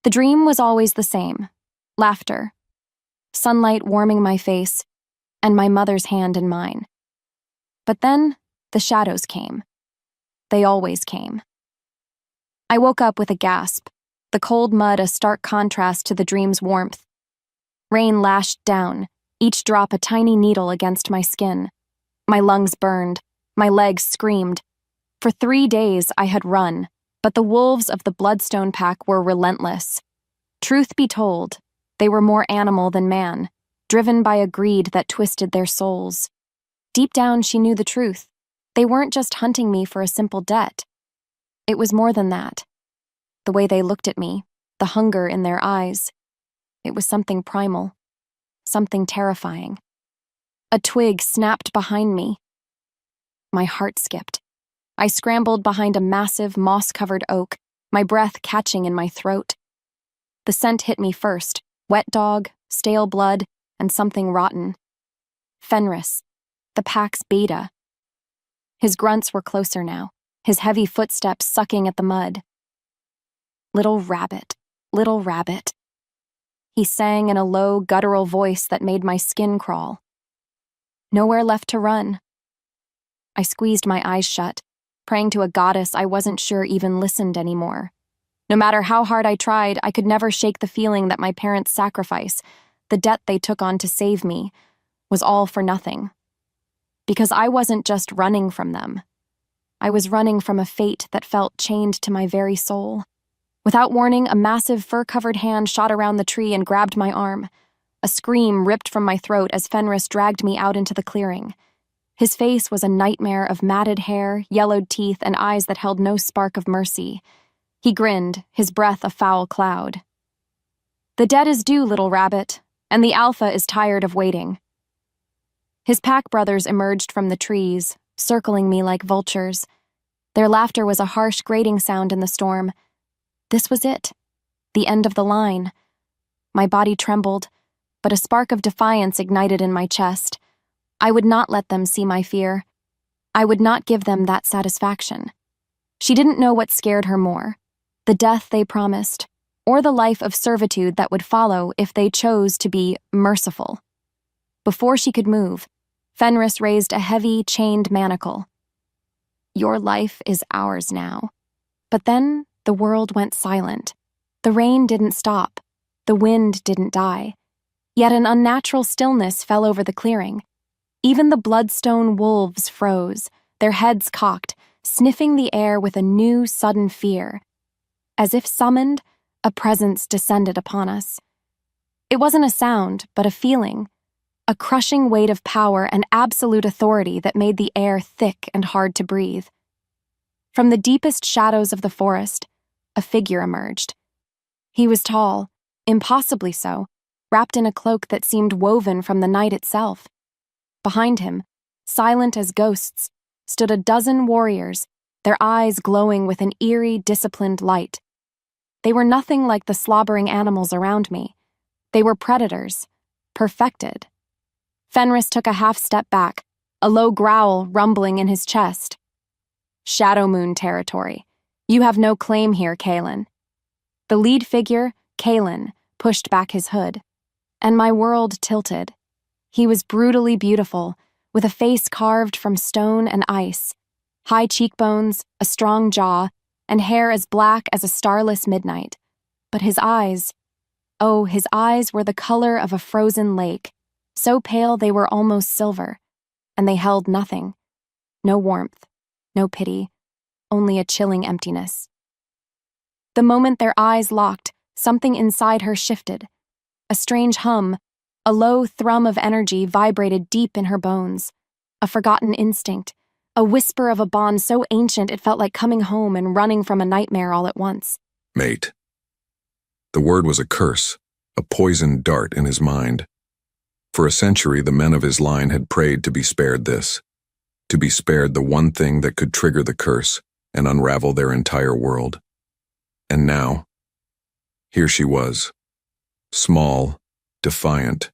The dream was always the same. Laughter, sunlight warming my face, and my mother's hand in mine. But then, the shadows came. They always came. I woke up with a gasp, the cold mud a stark contrast to the dream's warmth. Rain lashed down, each drop a tiny needle against my skin. My lungs burned, my legs screamed. For 3 days I had run, but the wolves of the Bloodstone Pack were relentless. Truth be told, they were more animal than man, driven by a greed that twisted their souls. Deep down, she knew the truth. They weren't just hunting me for a simple debt. It was more than that. The way they looked at me, the hunger in their eyes. It was something primal, something terrifying. A twig snapped behind me. My heart skipped. I scrambled behind a massive, moss-covered oak, my breath catching in my throat. The scent hit me first, wet dog, stale blood, and something rotten. Fenris, the pack's beta. His grunts were closer now, his heavy footsteps sucking at the mud. Little rabbit, little rabbit. He sang in a low, guttural voice that made my skin crawl. Nowhere left to run. I squeezed my eyes shut, praying to a goddess I wasn't sure even listened anymore. No matter how hard I tried, I could never shake the feeling that my parents' sacrifice, the debt they took on to save me, was all for nothing. Because I wasn't just running from them. I was running from a fate that felt chained to my very soul. Without warning, a massive fur-covered hand shot around the tree and grabbed my arm. A scream ripped from my throat as Fenris dragged me out into the clearing. His face was a nightmare of matted hair, yellowed teeth, and eyes that held no spark of mercy. He grinned, his breath a foul cloud. "The debt is due, little rabbit, and the Alpha is tired of waiting." His pack brothers emerged from the trees, circling me like vultures. Their laughter was a harsh, grating sound in the storm. This was it, the end of the line. My body trembled, but a spark of defiance ignited in my chest. I would not let them see my fear. I would not give them that satisfaction. She didn't know what scared her more, the death they promised, or the life of servitude that would follow if they chose to be merciful. Before she could move, Fenris raised a heavy, chained manacle. "Your life is ours now." But then the world went silent. The rain didn't stop. The wind didn't die. Yet an unnatural stillness fell over the clearing. Even the bloodstone wolves froze, their heads cocked, sniffing the air with a new, sudden fear. As if summoned, a presence descended upon us. It wasn't a sound, but a feeling. A crushing weight of power and absolute authority that made the air thick and hard to breathe. From the deepest shadows of the forest, a figure emerged. He was tall, impossibly so, wrapped in a cloak that seemed woven from the night itself. Behind him, silent as ghosts, stood a dozen warriors, their eyes glowing with an eerie, disciplined light. They were nothing like the slobbering animals around me. They were predators, perfected. Fenris took a half step back, a low growl rumbling in his chest. "Shadow Moon territory. You have no claim here, Kaelen." The lead figure, Kaelen, pushed back his hood, and my world tilted. He was brutally beautiful, with a face carved from stone and ice, high cheekbones, a strong jaw, and hair as black as a starless midnight. But his eyes, oh, his eyes were the color of a frozen lake, so pale they were almost silver, and they held nothing. No warmth, no pity, only a chilling emptiness. The moment their eyes locked, something inside her shifted. A strange hum, a low thrum of energy vibrated deep in her bones. A forgotten instinct, a whisper of a bond so ancient it felt like coming home and running from a nightmare all at once. "Mate." The word was a curse, a poisoned dart in his mind. For a century, the men of his line had prayed to be spared this, to be spared the one thing that could trigger the curse and unravel their entire world. And now, here she was, small, defiant,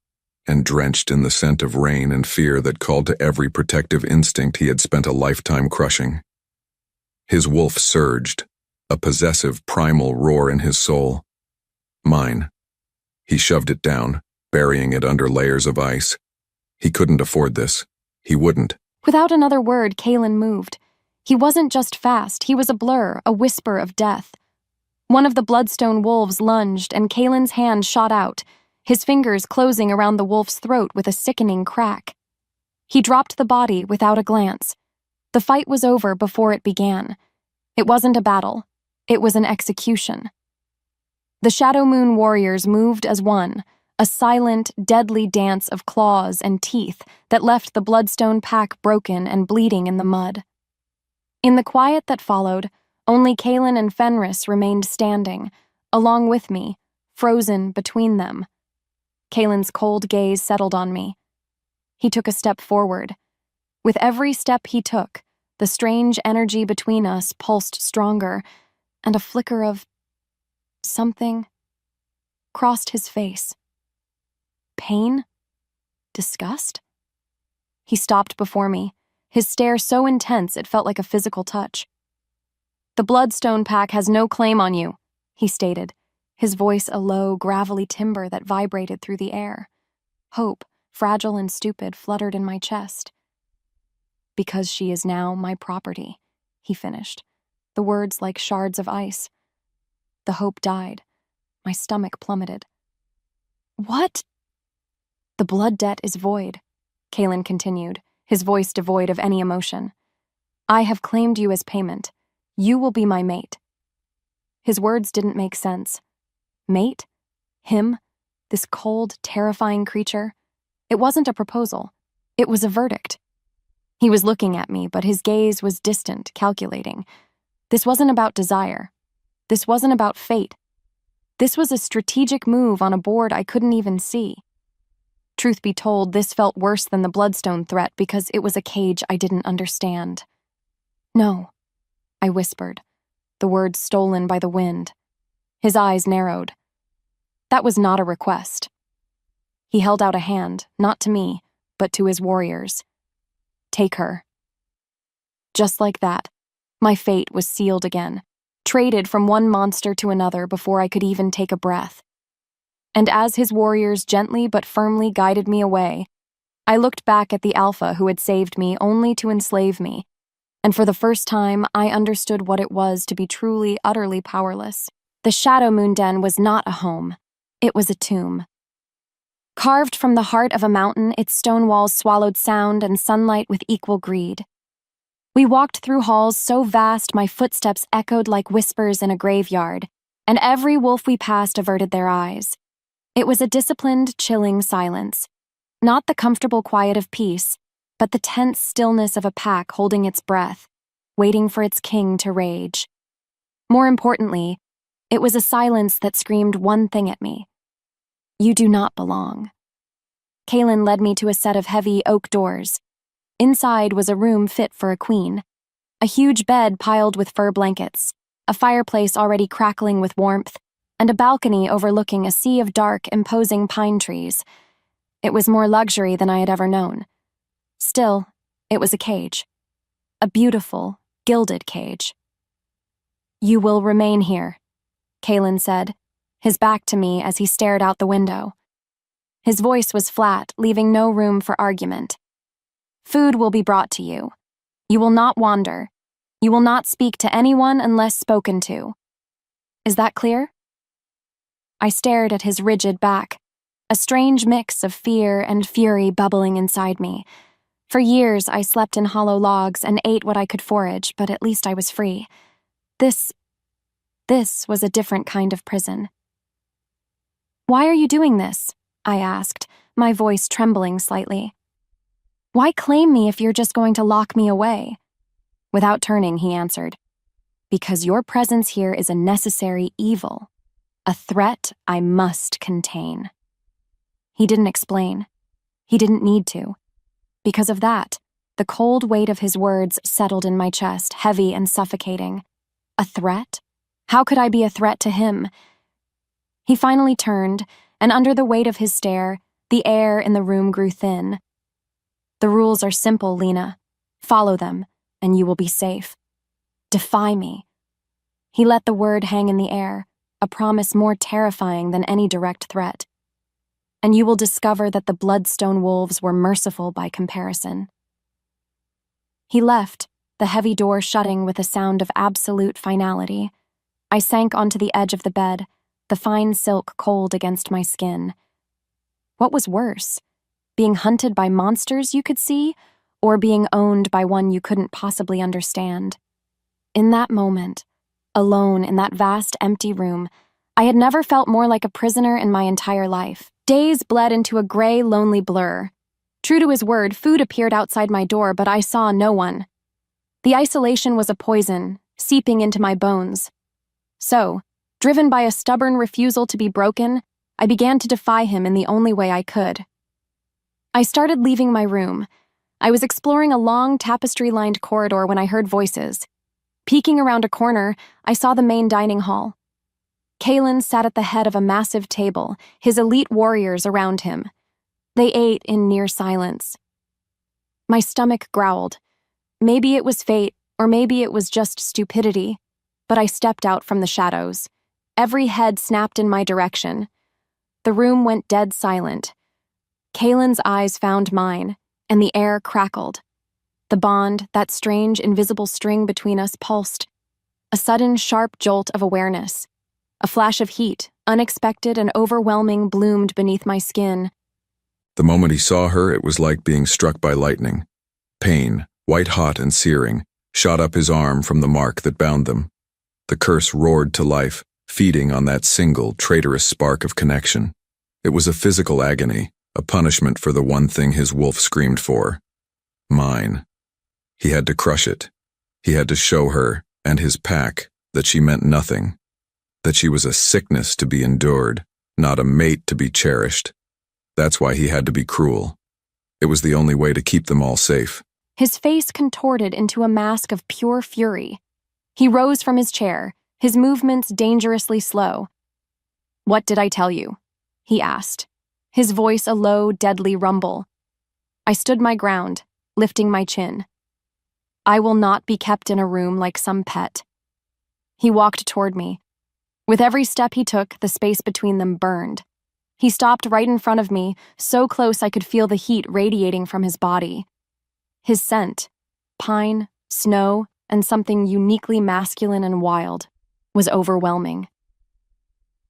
and drenched in the scent of rain and fear that called to every protective instinct he had spent a lifetime crushing. His wolf surged, a possessive primal roar in his soul. Mine. He shoved it down, burying it under layers of ice. He couldn't afford this. He wouldn't. Without another word, Kaelen moved. He wasn't just fast, he was a blur, a whisper of death. One of the bloodstone wolves lunged, and Kaelen's hand shot out, his fingers closing around the wolf's throat with a sickening crack. He dropped the body without a glance. The fight was over before it began. It wasn't a battle. It was an execution. The Shadow Moon warriors moved as one, a silent, deadly dance of claws and teeth that left the Bloodstone Pack broken and bleeding in the mud. In the quiet that followed, only Kaelen and Fenris remained standing, along with me, frozen between them. Kaelen's cold gaze settled on me. He took a step forward. With every step he took, the strange energy between us pulsed stronger, and a flicker of something crossed his face. Pain? Disgust? He stopped before me, his stare so intense it felt like a physical touch. "The Bloodstone Pack has no claim on you," he stated, his voice a low, gravelly timbre that vibrated through the air. Hope, fragile and stupid, fluttered in my chest. "Because she is now my property," he finished, the words like shards of ice. The hope died. My stomach plummeted. "What?" "The blood debt is void," Kaelen continued, his voice devoid of any emotion. "I have claimed you as payment. You will be my mate." His words didn't make sense. Mate? Him? This cold, terrifying creature? It wasn't a proposal. It was a verdict. He was looking at me, but his gaze was distant, calculating. This wasn't about desire. This wasn't about fate. This was a strategic move on a board I couldn't even see. Truth be told, this felt worse than the Bloodstone threat because it was a cage I didn't understand. "No," I whispered, the words stolen by the wind. His eyes narrowed. That was not a request. He held out a hand, not to me, but to his warriors. "Take her." Just like that, my fate was sealed again, traded from one monster to another before I could even take a breath. And as his warriors gently but firmly guided me away, I looked back at the Alpha who had saved me only to enslave me, and for the first time I understood what it was to be truly, utterly powerless. The Shadow Moon Den was not a home. It was a tomb. Carved from the heart of a mountain, its stone walls swallowed sound and sunlight with equal greed. We walked through halls so vast my footsteps echoed like whispers in a graveyard, and every wolf we passed averted their eyes. It was a disciplined, chilling silence. Not the comfortable quiet of peace, but the tense stillness of a pack holding its breath, waiting for its king to rage. More importantly, it was a silence that screamed one thing at me. You do not belong. Kaelen led me to a set of heavy oak doors. Inside was a room fit for a queen. A huge bed piled with fur blankets, a fireplace already crackling with warmth, and a balcony overlooking a sea of dark, imposing pine trees. It was more luxury than I had ever known. Still, it was a cage. A beautiful, gilded cage. "You will remain here," Kaelen said, his back to me as he stared out the window. His voice was flat, leaving no room for argument. "Food will be brought to you. You will not wander. You will not speak to anyone unless spoken to. Is that clear?" I stared at his rigid back, a strange mix of fear and fury bubbling inside me. For years, I slept in hollow logs and ate what I could forage, but at least I was free. This was a different kind of prison. "Why are you doing this?" I asked, my voice trembling slightly. "Why claim me if you're just going to lock me away?" Without turning, he answered, "Because your presence here is a necessary evil, a threat I must contain." He didn't explain. He didn't need to. Because of that, the cold weight of his words settled in my chest, heavy and suffocating. A threat? How could I be a threat to him? He finally turned, and under the weight of his stare, the air in the room grew thin. "The rules are simple, Lena. Follow them, and you will be safe. Defy me." He let the word hang in the air, a promise more terrifying than any direct threat. And you will discover that the Bloodstone wolves were merciful by comparison. He left, the heavy door shutting with a sound of absolute finality. I sank onto the edge of the bed, the fine silk cold against my skin. What was worse, being hunted by monsters you could see, or being owned by one you couldn't possibly understand? In that moment, alone in that vast empty room, I had never felt more like a prisoner in my entire life. Days bled into a gray, lonely blur. True to his word, food appeared outside my door, but I saw no one. The isolation was a poison, seeping into my bones. So, driven by a stubborn refusal to be broken, I began to defy him in the only way I could. I started leaving my room. I was exploring a long, tapestry-lined corridor when I heard voices. Peeking around a corner, I saw the main dining hall. Kaelen sat at the head of a massive table, his elite warriors around him. They ate in near silence. My stomach growled. Maybe it was fate, or maybe it was just stupidity, but I stepped out from the shadows. Every head snapped in my direction. The room went dead silent. Kaelen's eyes found mine, and the air crackled. The bond, that strange, invisible string between us, pulsed. A sudden, sharp jolt of awareness. A flash of heat, unexpected and overwhelming, bloomed beneath my skin. The moment he saw her, it was like being struck by lightning. Pain, white-hot and searing, shot up his arm from the mark that bound them. The curse roared to life, feeding on that single, traitorous spark of connection. It was a physical agony, a punishment for the one thing his wolf screamed for. Mine. He had to crush it. He had to show her, and his pack, that she meant nothing. That she was a sickness to be endured, not a mate to be cherished. That's why he had to be cruel. It was the only way to keep them all safe. His face contorted into a mask of pure fury. He rose from his chair, his movements dangerously slow. "What did I tell you?" he asked, his voice a low, deadly rumble. I stood my ground, lifting my chin. "I will not be kept in a room like some pet." He walked toward me. With every step he took, the space between them burned. He stopped right in front of me, so close I could feel the heat radiating from his body. His scent, pine, snow, and something uniquely masculine and wild, was overwhelming.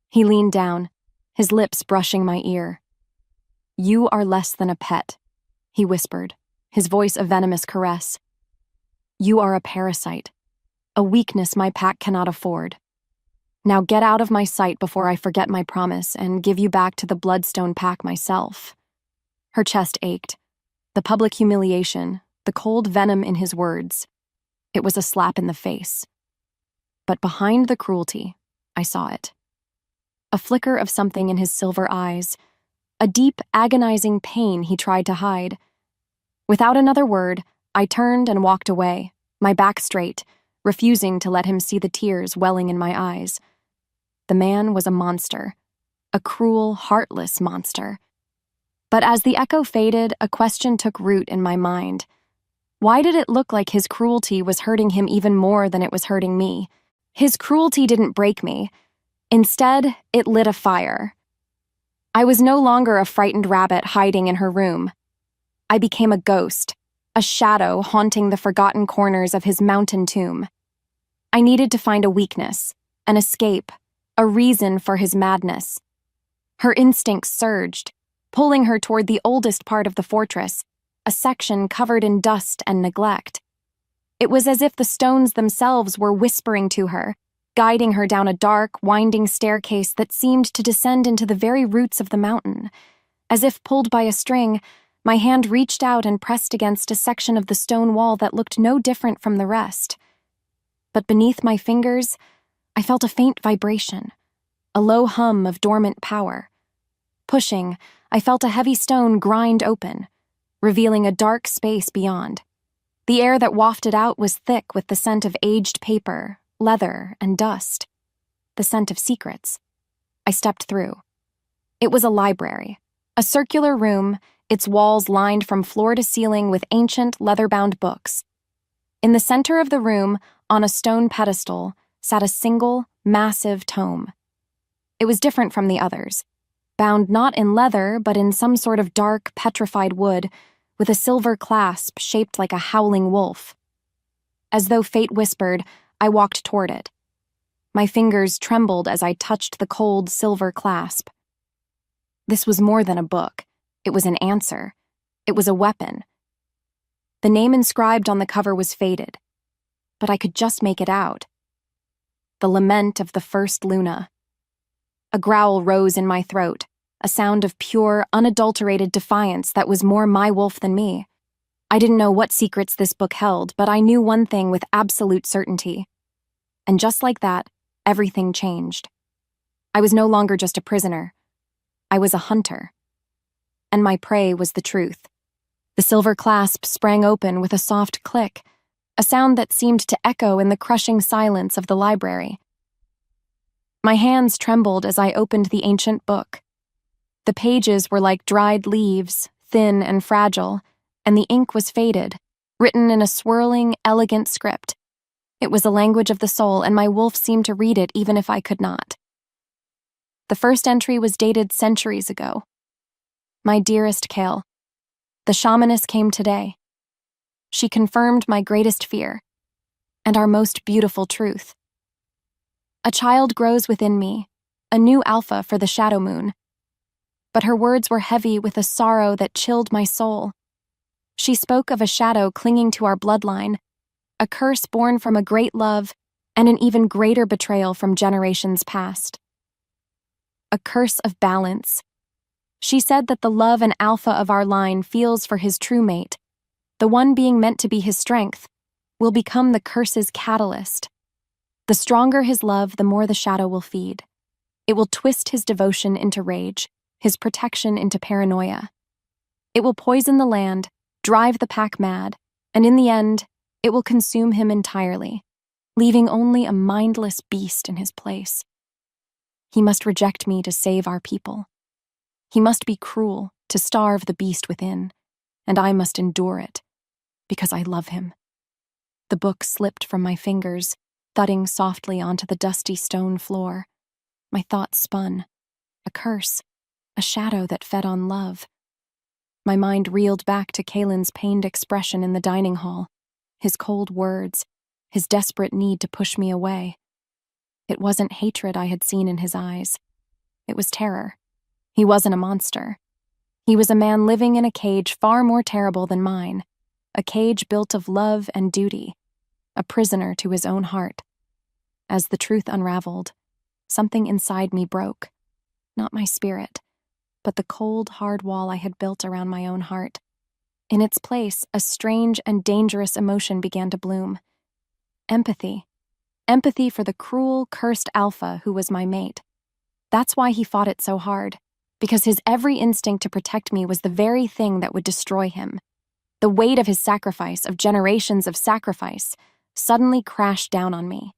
He leaned down, his lips brushing my ear. "You are less than a pet," he whispered, his voice a venomous caress. "You are a parasite, a weakness my pack cannot afford. Now get out of my sight before I forget my promise and give you back to the Bloodstone Pack myself." Her chest ached. The public humiliation, the cold venom in his words. It was a slap in the face. But behind the cruelty, I saw it. A flicker of something in his silver eyes, a deep, agonizing pain he tried to hide. Without another word, I turned and walked away, my back straight, refusing to let him see the tears welling in my eyes. The man was a monster, a cruel, heartless monster. But as the echo faded, a question took root in my mind. Why did it look like his cruelty was hurting him even more than it was hurting me? His cruelty didn't break me. Instead, it lit a fire. I was no longer a frightened rabbit hiding in her room. I became a ghost, a shadow haunting the forgotten corners of his mountain tomb. I needed to find a weakness, an escape, a reason for his madness. Her instincts surged, pulling her toward the oldest part of the fortress, a section covered in dust and neglect. It was as if the stones themselves were whispering to her, guiding her down a dark, winding staircase that seemed to descend into the very roots of the mountain. As if pulled by a string, my hand reached out and pressed against a section of the stone wall that looked no different from the rest. But beneath my fingers, I felt a faint vibration, a low hum of dormant power. Pushing, I felt a heavy stone grind open, revealing a dark space beyond. The air that wafted out was thick with the scent of aged paper, leather, and dust. The scent of secrets. I stepped through. It was a library, a circular room, its walls lined from floor to ceiling with ancient, leather-bound books. In the center of the room, on a stone pedestal, sat a single, massive tome. It was different from the others, bound not in leather but in some sort of dark, petrified wood, with a silver clasp shaped like a howling wolf. As though fate whispered, I walked toward it. My fingers trembled as I touched the cold silver clasp. This was more than a book. It was an answer. It was a weapon. The name inscribed on the cover was faded, but I could just make it out. The Lament of the First Luna. A growl rose in my throat, a sound of pure, unadulterated defiance that was more my wolf than me. I didn't know what secrets this book held, but I knew one thing with absolute certainty. And just like that, everything changed. I was no longer just a prisoner. I was a hunter. And my prey was the truth. The silver clasp sprang open with a soft click, a sound that seemed to echo in the crushing silence of the library. My hands trembled as I opened the ancient book. The pages were like dried leaves, thin and fragile, and the ink was faded, written in a swirling, elegant script. It was a language of the soul, and my wolf seemed to read it even if I could not. The first entry was dated centuries ago. My dearest Kael, the shamaness came today. She confirmed my greatest fear, and our most beautiful truth. A child grows within me, a new alpha for the shadow moon. But her words were heavy with a sorrow that chilled my soul. She spoke of a shadow clinging to our bloodline, a curse born from a great love, and an even greater betrayal from generations past. A curse of balance. She said that the love an alpha of our line feels for his true mate, the one being meant to be his strength, will become the curse's catalyst. The stronger his love, the more the shadow will feed. It will twist his devotion into rage, his protection into paranoia. It will poison the land, drive the pack mad, and in the end, it will consume him entirely, leaving only a mindless beast in his place. He must reject me to save our people. He must be cruel to starve the beast within, and I must endure it, because I love him. The book slipped from my fingers, thudding softly onto the dusty stone floor. My thoughts spun. A curse, a shadow that fed on love. My mind reeled back to Kaelen's pained expression in the dining hall, his cold words, his desperate need to push me away. It wasn't hatred I had seen in his eyes. It was terror. He wasn't a monster. He was a man living in a cage far more terrible than mine, a cage built of love and duty, a prisoner to his own heart. As the truth unraveled, something inside me broke. Not my spirit, but the cold, hard wall I had built around my own heart. In its place, a strange and dangerous emotion began to bloom. Empathy. Empathy for the cruel, cursed alpha who was my mate. That's why he fought it so hard, because his every instinct to protect me was the very thing that would destroy him. The weight of his sacrifice, of generations of sacrifice, suddenly crashed down on me.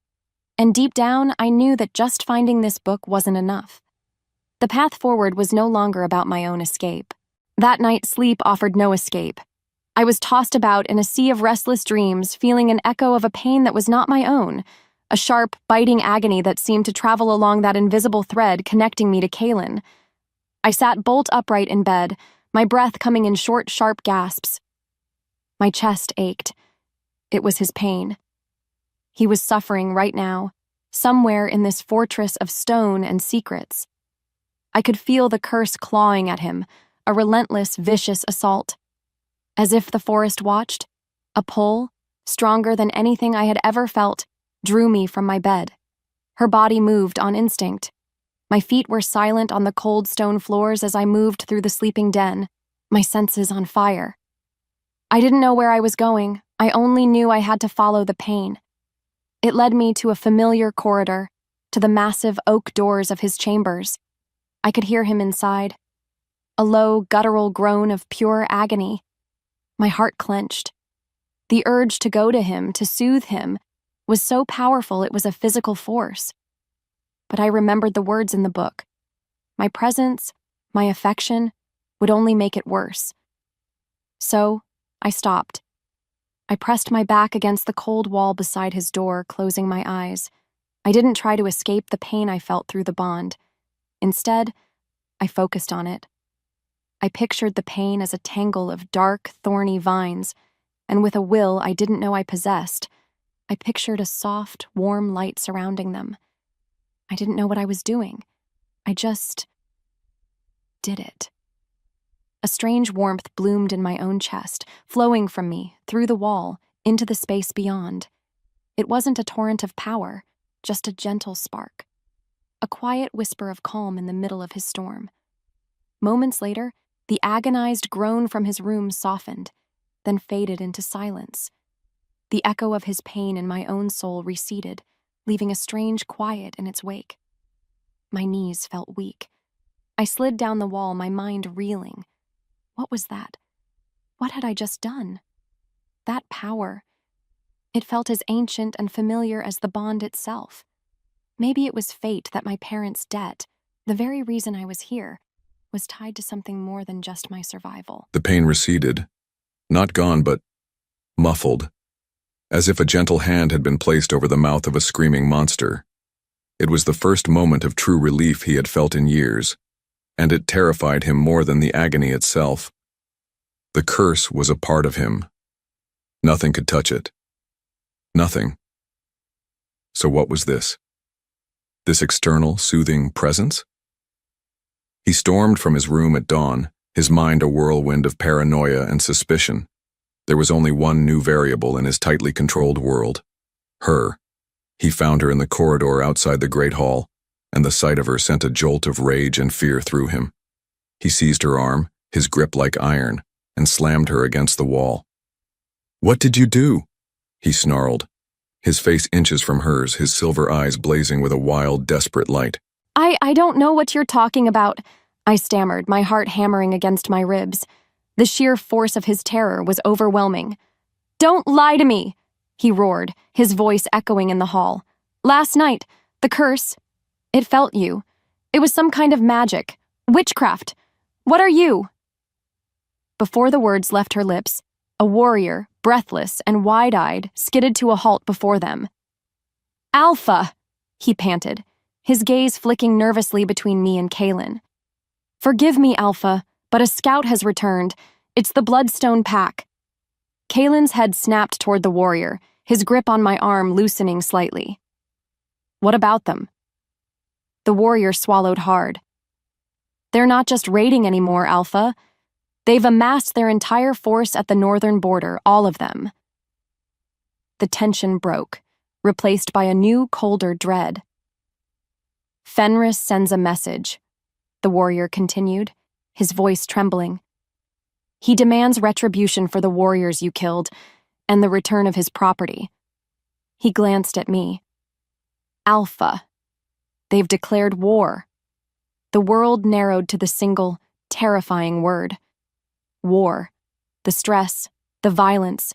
And deep down, I knew that just finding this book wasn't enough. The path forward was no longer about my own escape. That night, sleep offered no escape. I was tossed about in a sea of restless dreams, feeling an echo of a pain that was not my own, a sharp, biting agony that seemed to travel along that invisible thread connecting me to Kaelen. I sat bolt upright in bed, my breath coming in short, sharp gasps. My chest ached. It was his pain. He was suffering right now, somewhere in this fortress of stone and secrets. I could feel the curse clawing at him, a relentless, vicious assault. As if the forest watched, a pull, stronger than anything I had ever felt, drew me from my bed. Her body moved on instinct. My feet were silent on the cold stone floors as I moved through the sleeping den, my senses on fire. I didn't know where I was going. I only knew I had to follow the pain. It led me to a familiar corridor, to the massive oak doors of his chambers. I could hear him inside. A low, guttural groan of pure agony. My heart clenched. The urge to go to him, to soothe him, was so powerful it was a physical force. But I remembered the words in the book. My presence, my affection, would only make it worse. So, I stopped. I pressed my back against the cold wall beside his door, closing my eyes. I didn't try to escape the pain I felt through the bond. Instead, I focused on it. I pictured the pain as a tangle of dark, thorny vines, and with a will I didn't know I possessed, I pictured a soft, warm light surrounding them. I didn't know what I was doing. I just did it. A strange warmth bloomed in my own chest, flowing from me, through the wall, into the space beyond. It wasn't a torrent of power, just a gentle spark. A quiet whisper of calm in the middle of his storm. Moments later, the agonized groan from his room softened, then faded into silence. The echo of his pain in my own soul receded, leaving a strange quiet in its wake. My knees felt weak. I slid down the wall, my mind reeling. What was that? What had I just done? That power. It felt as ancient and familiar as the bond itself. Maybe it was fate that my parents' debt, the very reason I was here, was tied to something more than just my survival. The pain receded, not gone but muffled, as if a gentle hand had been placed over the mouth of a screaming monster. It was the first moment of true relief he had felt in years, and it terrified him more than the agony itself. The curse was a part of him. Nothing could touch it. Nothing. So what was this? This external, soothing presence? He stormed from his room at dawn, his mind a whirlwind of paranoia and suspicion. There was only one new variable in his tightly controlled world: her. He found her in the corridor outside the Great Hall, and the sight of her sent a jolt of rage and fear through him. He seized her arm, his grip like iron, and slammed her against the wall. "What did you do?" he snarled, his face inches from hers, his silver eyes blazing with a wild, desperate light. I don't know what you're talking about, I stammered, my heart hammering against my ribs. The sheer force of his terror was overwhelming. "Don't lie to me," he roared, his voice echoing in the hall. "Last night, the curse, it felt you. It was some kind of magic, witchcraft. What are you?" Before the words left her lips, a warrior, breathless and wide-eyed, skidded to a halt before them. "Alpha," he panted, his gaze flicking nervously between me and Kaelen. "Forgive me, Alpha, but a scout has returned. It's the Bloodstone Pack." Kaelen's head snapped toward the warrior, his grip on my arm loosening slightly. "What about them?" The warrior swallowed hard. "They're not just raiding anymore, Alpha. They've amassed their entire force at the northern border, all of them." The tension broke, replaced by a new, colder dread. "Fenris sends a message," the warrior continued, his voice trembling. "He demands retribution for the warriors you killed, and the return of his property." He glanced at me. "Alpha. They've declared war." The world narrowed to the single, terrifying word. War. The stress, the violence.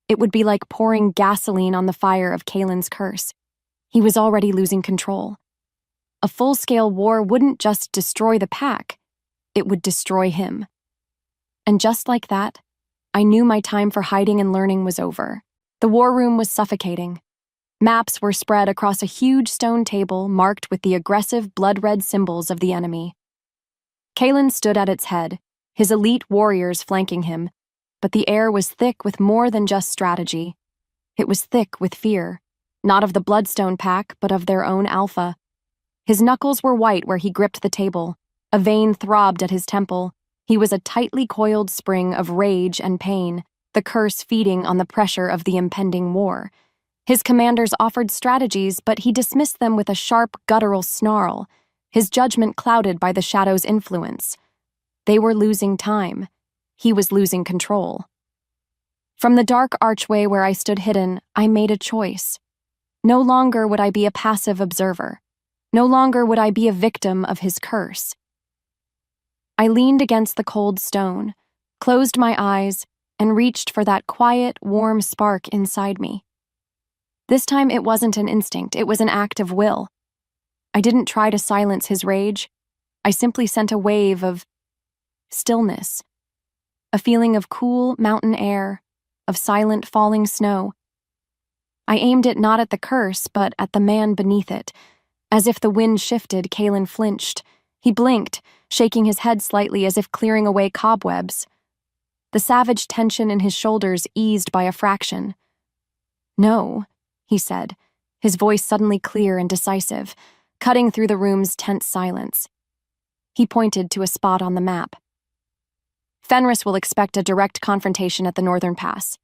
It would be like pouring gasoline on the fire of Kaelen's curse. He was already losing control. A full-scale war wouldn't just destroy the pack, it would destroy him. And just like that, I knew my time for hiding and learning was over. The war room was suffocating. Maps were spread across a huge stone table marked with the aggressive blood-red symbols of the enemy. Kaelen stood at its head, his elite warriors flanking him, but the air was thick with more than just strategy. It was thick with fear, not of the Bloodstone Pack, but of their own Alpha. His knuckles were white where he gripped the table. A vein throbbed at his temple. He was a tightly coiled spring of rage and pain, the curse feeding on the pressure of the impending war. His commanders offered strategies, but he dismissed them with a sharp, guttural snarl, his judgment clouded by the shadow's influence. They were losing time. He was losing control. From the dark archway where I stood hidden, I made a choice. No longer would I be a passive observer. No longer would I be a victim of his curse. I leaned against the cold stone, closed my eyes, and reached for that quiet, warm spark inside me. This time it wasn't an instinct, it was an act of will. I didn't try to silence his rage. I simply sent a wave of stillness, a feeling of cool mountain air, of silent falling snow. I aimed it not at the curse, but at the man beneath it. As if the wind shifted, Kaelen flinched, He blinked, shaking his head slightly as if clearing away cobwebs. The savage tension in his shoulders eased by a fraction. "No," he said, his voice suddenly clear and decisive, cutting through the room's tense silence. He pointed to a spot on the map. "Fenris will expect a direct confrontation at the Northern Pass.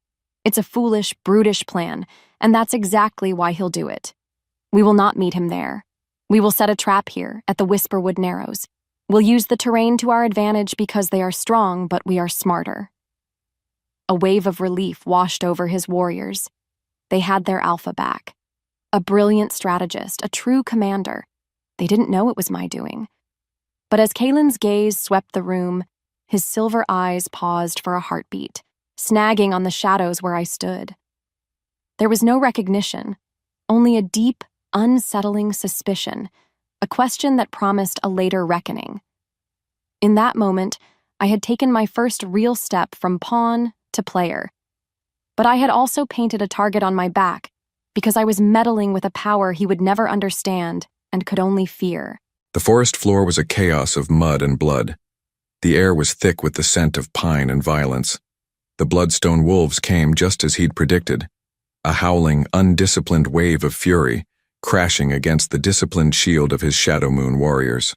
It's a foolish, brutish plan, and that's exactly why he'll do it. We will not meet him there. We will set a trap here, at the Whisperwood Narrows. We'll use the terrain to our advantage because they are strong, but we are smarter." A wave of relief washed over his warriors. They had their Alpha back. A brilliant strategist, a true commander. They didn't know it was my doing. But as Kaelen's gaze swept the room, his silver eyes paused for a heartbeat, snagging on the shadows where I stood. There was no recognition, only a deep, unsettling suspicion, a question that promised a later reckoning. In that moment, I had taken my first real step from pawn to player. But I had also painted a target on my back because I was meddling with a power he would never understand and could only fear. The forest floor was a chaos of mud and blood. The air was thick with the scent of pine and violence. The bloodstone wolves came just as he'd predicted, a howling, undisciplined wave of fury, crashing against the disciplined shield of his Shadow Moon warriors.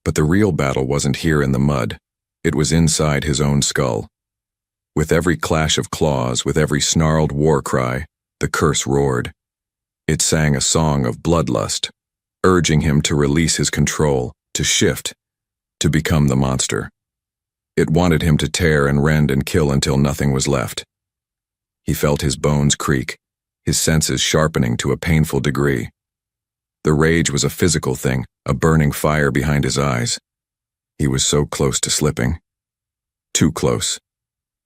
But the real battle wasn't here in the mud. It was inside his own skull. With every clash of claws, with every snarled war cry, the curse roared. It sang a song of bloodlust, urging him to release his control, to shift, to become the monster. It wanted him to tear and rend and kill until nothing was left. He felt his bones creak, his senses sharpening to a painful degree. The rage was a physical thing, a burning fire behind his eyes. He was so close to slipping. Too close.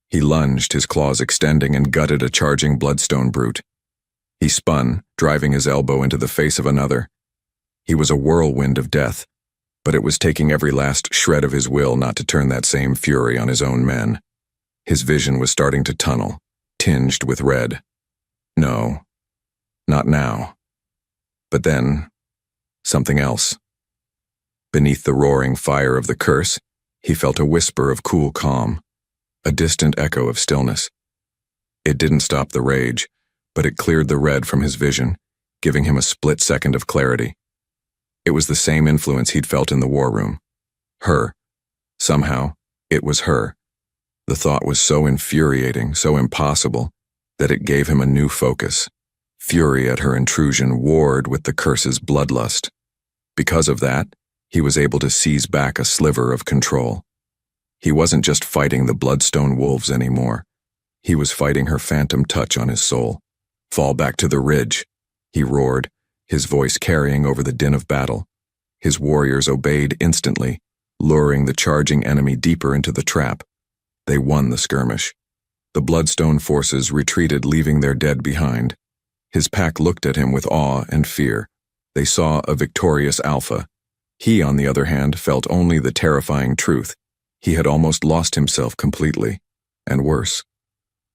He lunged, his claws extending, and gutted a charging bloodstone brute. He spun, driving his elbow into the face of another. He was a whirlwind of death, but it was taking every last shred of his will not to turn that same fury on his own men. His vision was starting to tunnel, tinged with red. No, not now. But then, something else. Beneath the roaring fire of the curse, he felt a whisper of cool calm, a distant echo of stillness. It didn't stop the rage, but it cleared the red from his vision, giving him a split second of clarity. It was the same influence he'd felt in the war room. Her. Somehow, it was her. The thought was so infuriating, so impossible, that it gave him a new focus. Fury at her intrusion warred with the curse's bloodlust. Because of that, he was able to seize back a sliver of control. He wasn't just fighting the bloodstone wolves anymore. He was fighting her phantom touch on his soul. "Fall back to the ridge," he roared, his voice carrying over the din of battle. His warriors obeyed instantly, luring the charging enemy deeper into the trap. They won the skirmish. The bloodstone forces retreated, leaving their dead behind. His pack looked at him with awe and fear. They saw a victorious Alpha. He, on the other hand, felt only the terrifying truth. He had almost lost himself completely. And worse,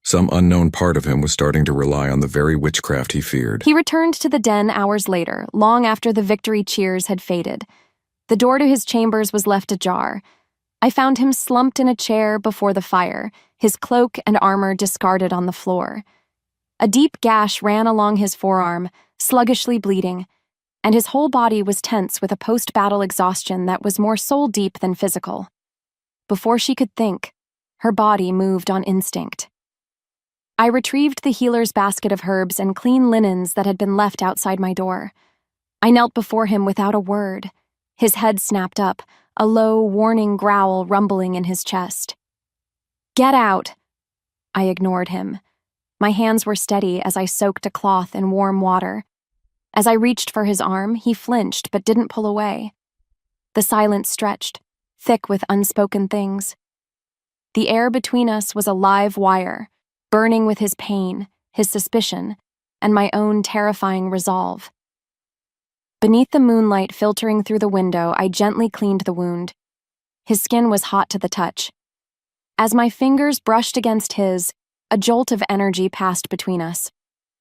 some unknown part of him was starting to rely on the very witchcraft he feared. He returned to the den hours later, long after the victory cheers had faded. The door to his chambers was left ajar. I found him slumped in a chair before the fire, his cloak and armor discarded on the floor. A deep gash ran along his forearm, sluggishly bleeding, and his whole body was tense with a post-battle exhaustion that was more soul-deep than physical. Before she could think, her body moved on instinct. I retrieved the healer's basket of herbs and clean linens that had been left outside my door. I knelt before him without a word. His head snapped up, a low, warning growl rumbling in his chest. "Get out!" I ignored him. My hands were steady as I soaked a cloth in warm water. As I reached for his arm, he flinched but didn't pull away. The silence stretched, thick with unspoken things. The air between us was a live wire, burning with his pain, his suspicion, and my own terrifying resolve. Beneath the moonlight filtering through the window, I gently cleaned the wound. His skin was hot to the touch. As my fingers brushed against his, a jolt of energy passed between us.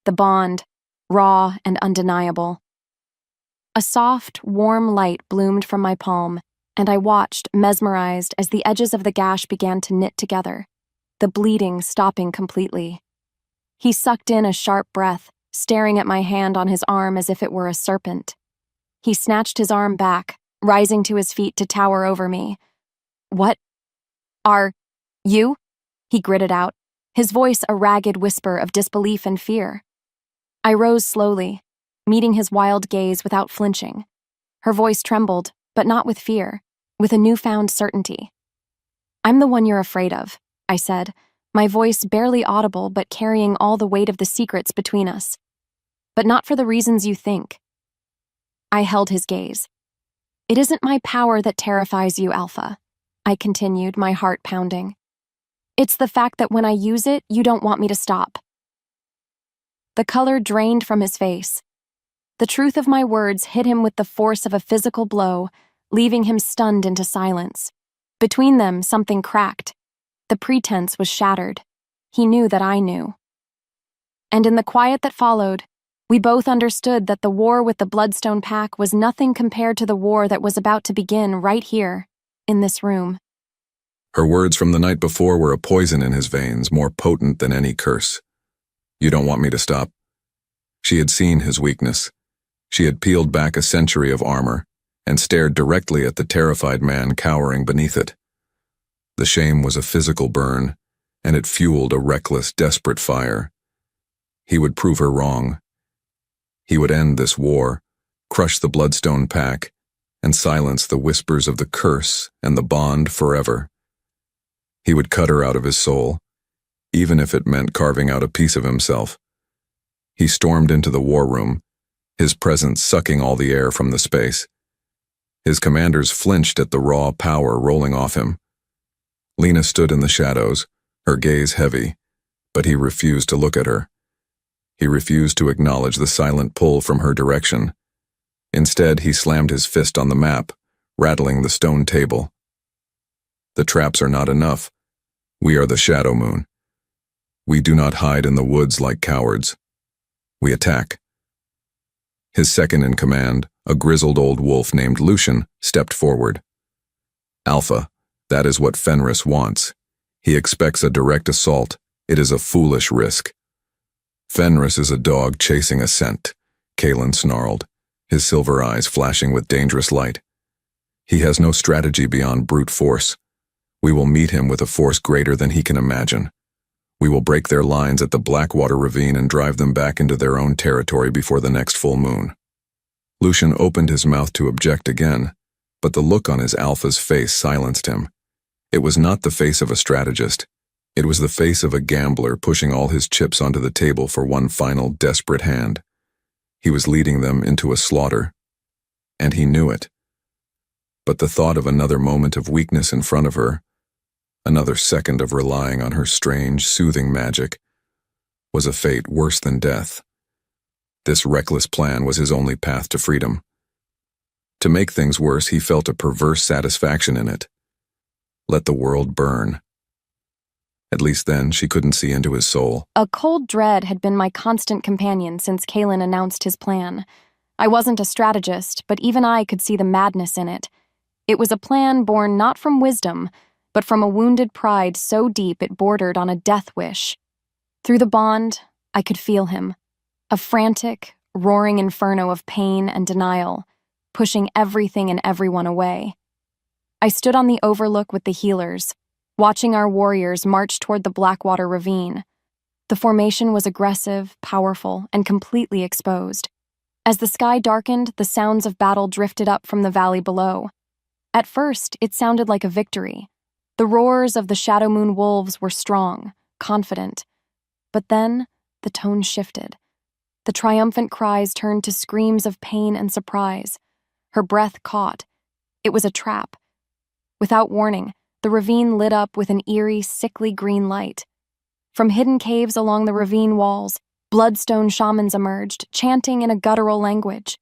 The bond, raw and undeniable. A soft, warm light bloomed from my palm, and I watched, mesmerized, as the edges of the gash began to knit together, the bleeding stopping completely. He sucked in a sharp breath, staring at my hand on his arm as if it were a serpent. He snatched his arm back, rising to his feet to tower over me. "What are you?" he gritted out, his voice a ragged whisper of disbelief and fear. I rose slowly, meeting his wild gaze without flinching. Her voice trembled, but not with fear, with a newfound certainty. "I'm the one you're afraid of," I said, my voice barely audible but carrying all the weight of the secrets between us. "But not for the reasons you think." I held his gaze. "It isn't my power that terrifies you, Alpha," I continued, my heart pounding. "It's the fact that when I use it, you don't want me to stop." The color drained from his face. The truth of my words hit him with the force of a physical blow, leaving him stunned into silence. Between them, something cracked. The pretense was shattered. He knew that I knew. And in the quiet that followed, we both understood that the war with the Bloodstone Pack was nothing compared to the war that was about to begin right here, in this room. Her words from the night before were a poison in his veins, more potent than any curse. "You don't want me to stop?" She had seen his weakness. She had peeled back a century of armor and stared directly at the terrified man cowering beneath it. The shame was a physical burn, and it fueled a reckless, desperate fire. He would prove her wrong. He would end this war, crush the Bloodstone Pack, and silence the whispers of the curse and the bond forever. He would cut her out of his soul, even if it meant carving out a piece of himself. He stormed into the war room, his presence sucking all the air from the space. His commanders flinched at the raw power rolling off him. Lena stood in the shadows, her gaze heavy, but he refused to look at her. He refused to acknowledge the silent pull from her direction. Instead, he slammed his fist on the map, rattling the stone table. "The traps are not enough. We are the Shadow Moon. We do not hide in the woods like cowards. We attack." His second in command, a grizzled old wolf named Lucian, stepped forward. "Alpha, that is what Fenris wants. He expects a direct assault. It is a foolish risk." "Fenris is a dog chasing a scent," Kaelen snarled, his silver eyes flashing with dangerous light. "He has no strategy beyond brute force. We will meet him with a force greater than he can imagine. We will break their lines at the Blackwater Ravine and drive them back into their own territory before the next full moon." Lucian opened his mouth to object again, but the look on his Alpha's face silenced him. It was not the face of a strategist. It was the face of a gambler pushing all his chips onto the table for one final desperate hand. He was leading them into a slaughter, and he knew it. But the thought of another moment of weakness in front of her, another second of relying on her strange, soothing magic, was a fate worse than death. This reckless plan was his only path to freedom. To make things worse, he felt a perverse satisfaction in it. Let the world burn. At least then she couldn't see into his soul. A cold dread had been my constant companion since Kaelen announced his plan. I wasn't a strategist, but even I could see the madness in it. It was a plan born not from wisdom, but from a wounded pride so deep it bordered on a death wish. Through the bond, I could feel him, a frantic, roaring inferno of pain and denial, pushing everything and everyone away. I stood on the overlook with the healers, watching our warriors march toward the Blackwater Ravine. The formation was aggressive, powerful, and completely exposed. As the sky darkened, the sounds of battle drifted up from the valley below. At first, it sounded like a victory. The roars of the Shadow Moon wolves were strong, confident. But then, the tone shifted. The triumphant cries turned to screams of pain and surprise. Her breath caught. It was a trap. Without warning, the ravine lit up with an eerie, sickly green light. From hidden caves along the ravine walls, bloodstone shamans emerged, chanting in a guttural language.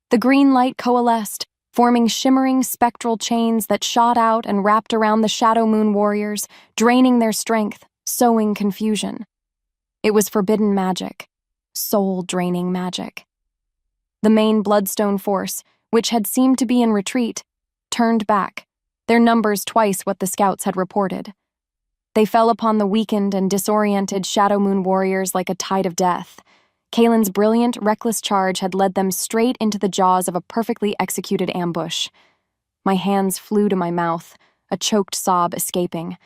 The green light coalesced, forming shimmering spectral chains that shot out and wrapped around the Shadow Moon warriors, draining their strength, sowing confusion. It was forbidden magic, soul-draining magic. The main bloodstone force, which had seemed to be in retreat, turned back, their numbers twice what the scouts had reported. They fell upon the weakened and disoriented Shadow Moon warriors like a tide of death. Kaelen's brilliant, reckless charge had led them straight into the jaws of a perfectly executed ambush. My hands flew to my mouth, a choked sob escaping.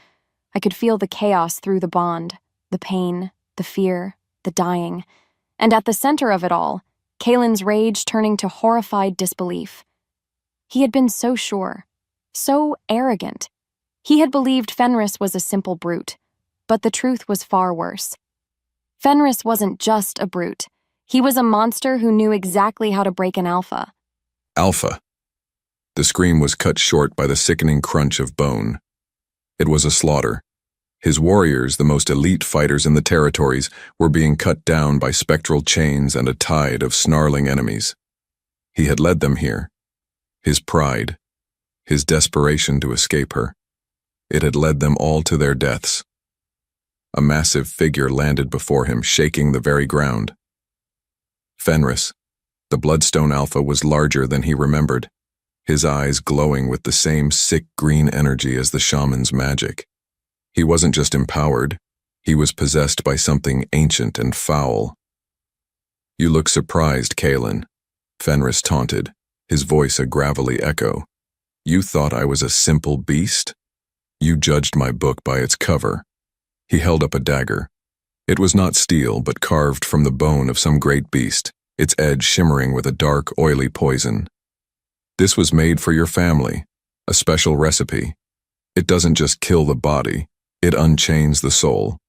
I could feel the chaos through the bond, the pain, the fear, the dying, and at the center of it all, Kaelen's rage turning to horrified disbelief. He had been so sure, so arrogant. He had believed Fenris was a simple brute, but the truth was far worse. Fenris wasn't just a brute. He was a monster who knew exactly how to break an alpha. Alpha. The scream was cut short by the sickening crunch of bone. It was a slaughter. His warriors, the most elite fighters in the territories, were being cut down by spectral chains and a tide of snarling enemies. He had led them here. His pride, his desperation to escape her. It had led them all to their deaths. A massive figure landed before him, shaking the very ground. Fenris, the Bloodstone Alpha, was larger than he remembered, his eyes glowing with the same sick green energy as the shaman's magic. He wasn't just empowered, he was possessed by something ancient and foul. "You look surprised, Kaelen," Fenris taunted, his voice a gravelly echo. "You thought I was a simple beast? You judged my book by its cover." He held up a dagger. It was not steel, but carved from the bone of some great beast, its edge shimmering with a dark, oily poison. "This was made for your family, a special recipe. It doesn't just kill the body, it unchains the soul."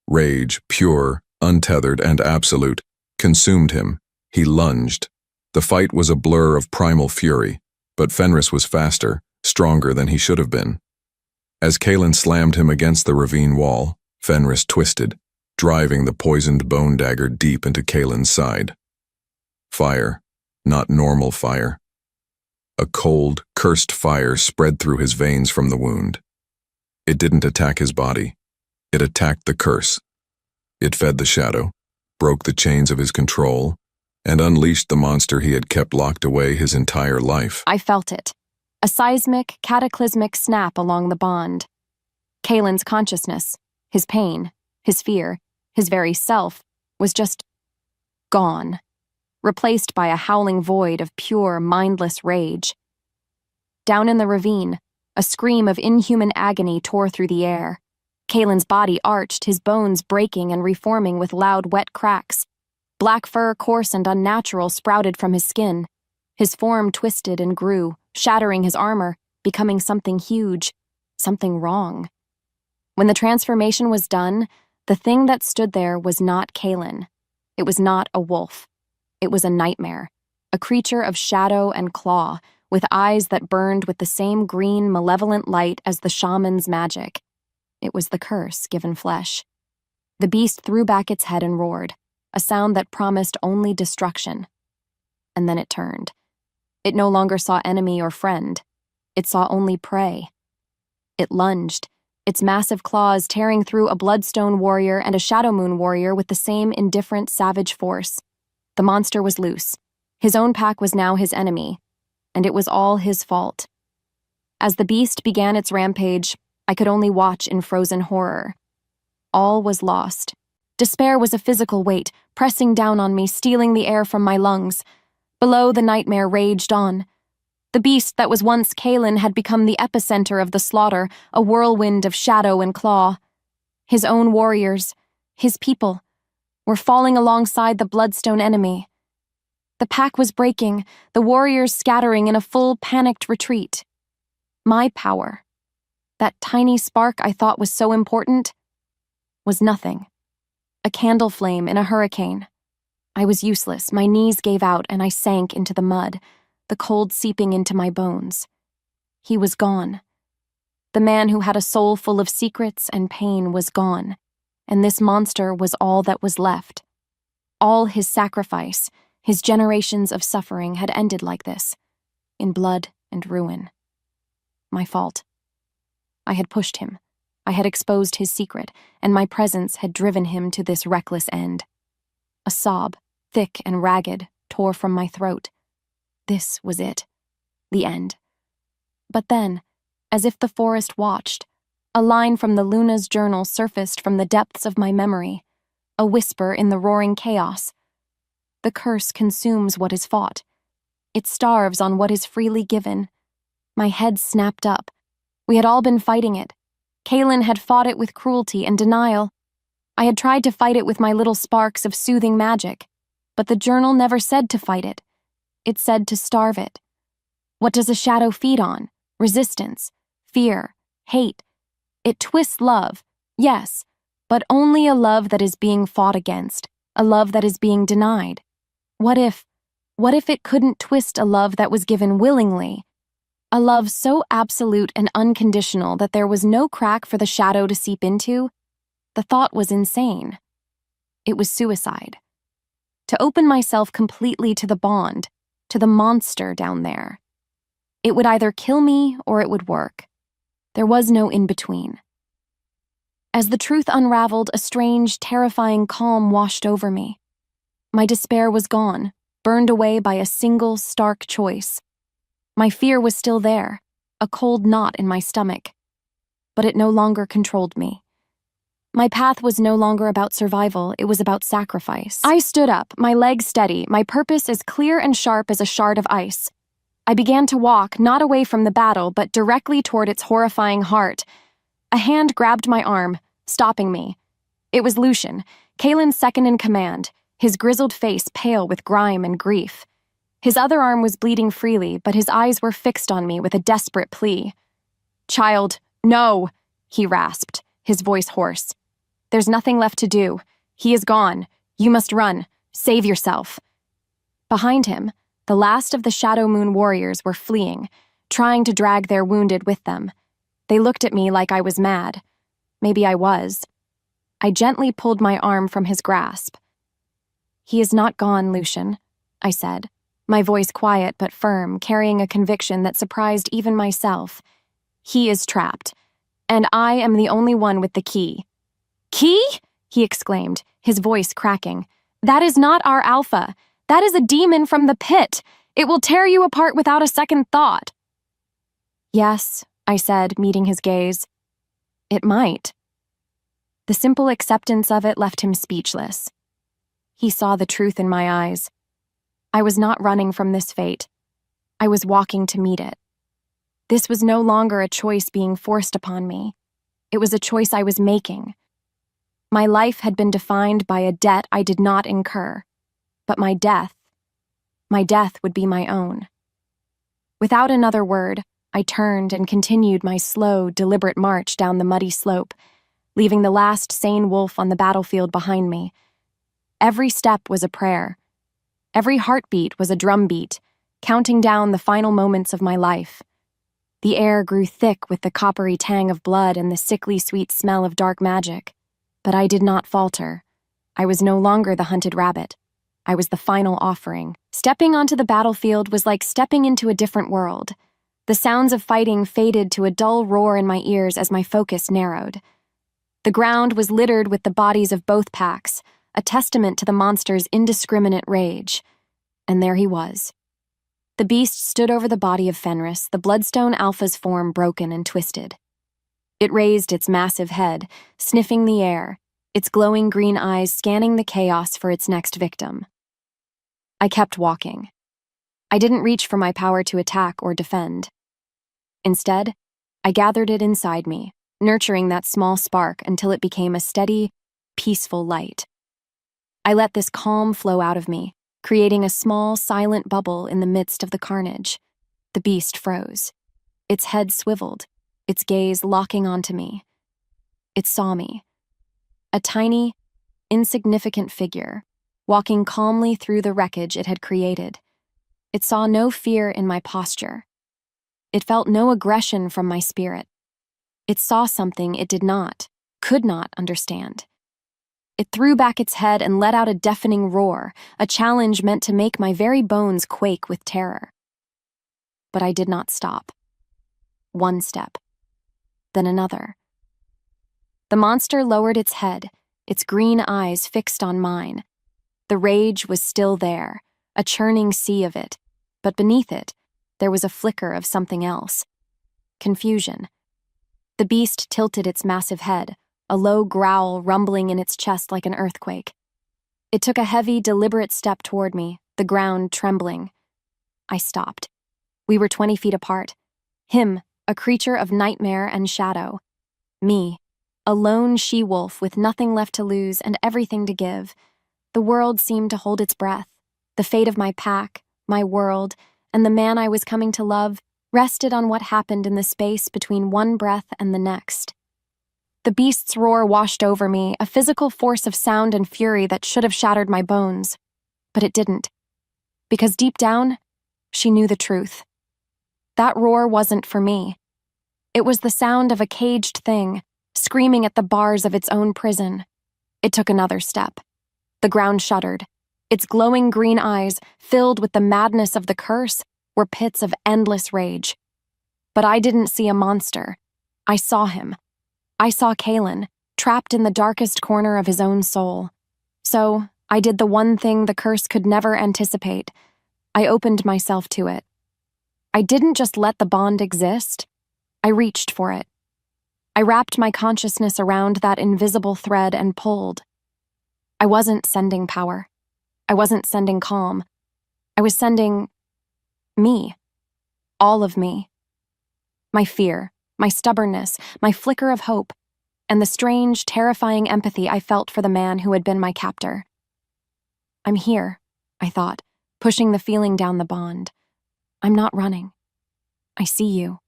Rage, pure, untethered, and absolute, consumed him. He lunged. The fight was a blur of primal fury, but Fenris was faster, stronger than he should have been. As Kaelen slammed him against the ravine wall, Fenris twisted, driving the poisoned bone dagger deep into Kaelen's side. Fire, not normal fire. A cold, cursed fire spread through his veins from the wound. It didn't attack his body. It attacked the curse. It fed the shadow, broke the chains of his control, and unleashed the monster he had kept locked away his entire life. I felt it. A seismic, cataclysmic snap along the bond. Kaelen's consciousness, his pain, his fear, his very self, was just gone, replaced by a howling void of pure, mindless rage. Down in the ravine, a scream of inhuman agony tore through the air. Kaelen's body arched, his bones breaking and reforming with loud, wet cracks. Black fur, coarse and unnatural, sprouted from his skin. His form twisted and grew, shattering his armor, becoming something huge, something wrong. When the transformation was done, the thing that stood there was not Kaelen. It was not a wolf. It was a nightmare, a creature of shadow and claw, with eyes that burned with the same green, malevolent light as the shaman's magic. It was the curse given flesh. The beast threw back its head and roared, a sound that promised only destruction. And then it turned. It no longer saw enemy or friend. It saw only prey. It lunged, its massive claws tearing through a Bloodstone warrior and a Shadow Moon warrior with the same indifferent, savage force. The monster was loose. His own pack was now his enemy, and it was all his fault. As the beast began its rampage, I could only watch in frozen horror. All was lost. Despair was a physical weight, pressing down on me, stealing the air from my lungs. Below, the nightmare raged on. The beast that was once Kaelen had become the epicenter of the slaughter, a whirlwind of shadow and claw. His own warriors, his people, were falling alongside the Bloodstone enemy. The pack was breaking, the warriors scattering in a full, panicked retreat. My power, that tiny spark I thought was so important, was nothing. A candle flame in a hurricane. I was useless, my knees gave out, and I sank into the mud, the cold seeping into my bones. He was gone. The man who had a soul full of secrets and pain was gone, and this monster was all that was left. All his sacrifice, his generations of suffering had ended like this, in blood and ruin. My fault. I had pushed him. I had exposed his secret, and my presence had driven him to this reckless end. A sob, thick and ragged, tore from my throat. This was it. The end. But then, as if the forest watched, a line from the Luna's journal surfaced from the depths of my memory, a whisper in the roaring chaos. The curse consumes what is fought. It starves on what is freely given. My head snapped up. We had all been fighting it. Kaelen had fought it with cruelty and denial. I had tried to fight it with my little sparks of soothing magic, but the journal never said to fight it. It said to starve it. What does a shadow feed on? Resistance, fear, hate. It twists love, yes, but only a love that is being fought against, a love that is being denied. What if it couldn't twist a love that was given willingly? A love so absolute and unconditional that there was no crack for the shadow to seep into? The thought was insane. It was suicide. To open myself completely to the bond, to the monster down there. It would either kill me or it would work. There was no in-between. As the truth unraveled, a strange, terrifying calm washed over me. My despair was gone, burned away by a single, stark choice. My fear was still there, a cold knot in my stomach. But it no longer controlled me. My path was no longer about survival, it was about sacrifice. I stood up, my legs steady, my purpose as clear and sharp as a shard of ice. I began to walk, not away from the battle, but directly toward its horrifying heart. A hand grabbed my arm, stopping me. It was Lucian, Kaelen's second in command, his grizzled face pale with grime and grief. His other arm was bleeding freely, but his eyes were fixed on me with a desperate plea. "Child, no," he rasped, his voice hoarse. "There's nothing left to do. He is gone. You must run. Save yourself." Behind him, the last of the Shadow Moon warriors were fleeing, trying to drag their wounded with them. They looked at me like I was mad. Maybe I was. I gently pulled my arm from his grasp. "He is not gone, Lucian," I said, my voice quiet but firm, carrying a conviction that surprised even myself. "He is trapped, and I am the only one with the key." "Key?" he exclaimed, his voice cracking. "That is not our Alpha. That is a demon from the pit. It will tear you apart without a second thought." "Yes," I said, meeting his gaze. "It might." The simple acceptance of it left him speechless. He saw the truth in my eyes. I was not running from this fate. I was walking to meet it. This was no longer a choice being forced upon me. It was a choice I was making. My life had been defined by a debt I did not incur. But my death would be my own. Without another word, I turned and continued my slow, deliberate march down the muddy slope, leaving the last sane wolf on the battlefield behind me. Every step was a prayer. Every heartbeat was a drumbeat, counting down the final moments of my life. The air grew thick with the coppery tang of blood and the sickly sweet smell of dark magic. But I did not falter. I was no longer the hunted rabbit. I was the final offering. Stepping onto the battlefield was like stepping into a different world. The sounds of fighting faded to a dull roar in my ears as my focus narrowed. The ground was littered with the bodies of both packs, a testament to the monster's indiscriminate rage. And there he was. The beast stood over the body of Fenris, the Bloodstone Alpha's form broken and twisted. It raised its massive head, sniffing the air, its glowing green eyes scanning the chaos for its next victim. I kept walking. I didn't reach for my power to attack or defend. Instead, I gathered it inside me, nurturing that small spark until it became a steady, peaceful light. I let this calm flow out of me, creating a small, silent bubble in the midst of the carnage. The beast froze. Its head swiveled, its gaze locking onto me. It saw me. A tiny, insignificant figure, walking calmly through the wreckage it had created. It saw no fear in my posture. It felt no aggression from my spirit. It saw something it could not understand. It threw back its head and let out a deafening roar, a challenge meant to make my very bones quake with terror. But I did not stop. One step, then another. The monster lowered its head, its green eyes fixed on mine. The rage was still there, a churning sea of it, but beneath it, there was a flicker of something else. confusion. The beast tilted its massive head, a low growl rumbling in its chest like an earthquake. It took a heavy, deliberate step toward me, the ground trembling. I stopped. We were 20 feet apart. Him, a creature of nightmare and shadow. Me, a lone she-wolf with nothing left to lose and everything to give. The world seemed to hold its breath. The fate of my pack, my world, and the man I was coming to love rested on what happened in the space between one breath and the next. The beast's roar washed over me, a physical force of sound and fury that should have shattered my bones. But it didn't. Because deep down, she knew the truth. That roar wasn't for me. It was the sound of a caged thing, screaming at the bars of its own prison. It took another step. The ground shuddered. Its glowing green eyes, filled with the madness of the curse, were pits of endless rage. But I didn't see a monster. I saw him. I saw Kaelen, trapped in the darkest corner of his own soul. So, I did the one thing the curse could never anticipate. I opened myself to it. I didn't just let the bond exist. I reached for it. I wrapped my consciousness around that invisible thread and pulled. I wasn't sending power. I wasn't sending calm. I was sending me. All of me. My fear, my stubbornness, my flicker of hope, and the strange, terrifying empathy I felt for the man who had been my captor. I'm here, I thought, pushing the feeling down the bond. I'm not running. I see you.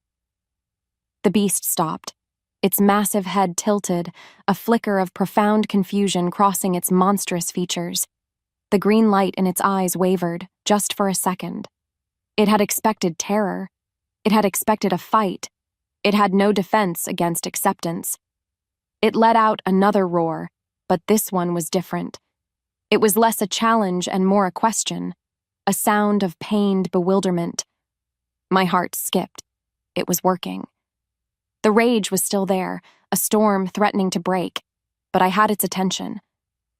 The beast stopped. Its massive head tilted, a flicker of profound confusion crossing its monstrous features. The green light in its eyes wavered, just for a second. It had expected terror. It had expected a fight. It had no defense against acceptance. It let out another roar, but this one was different. It was less a challenge and more a question, a sound of pained bewilderment. My heart skipped. It was working. The rage was still there, a storm threatening to break, but I had its attention.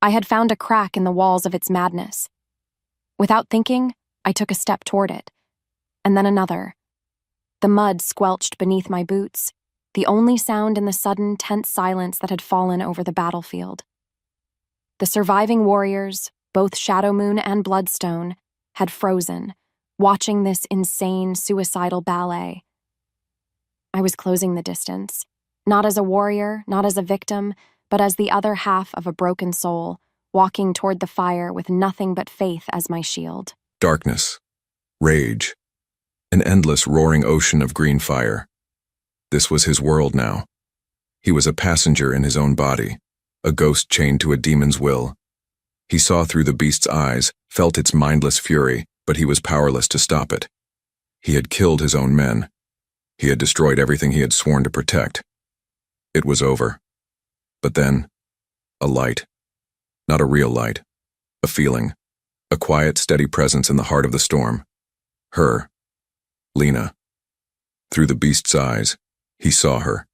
I had found a crack in the walls of its madness. Without thinking, I took a step toward it, and then another. The mud squelched beneath my boots, the only sound in the sudden, tense silence that had fallen over the battlefield. The surviving warriors, both Shadowmoon and Bloodstone, had frozen, watching this insane, suicidal ballet. I was closing the distance, not as a warrior, not as a victim, but as the other half of a broken soul, walking toward the fire with nothing but faith as my shield. Darkness. Rage. An endless roaring ocean of green fire. This was his world now. He was a passenger in his own body, a ghost chained to a demon's will. He saw through the beast's eyes, felt its mindless fury, but he was powerless to stop it. He had killed his own men. He had destroyed everything he had sworn to protect. It was over. But then, a light. Not a real light. A feeling. A quiet, steady presence in the heart of the storm. Her. Lena. Through the beast's eyes, he saw her.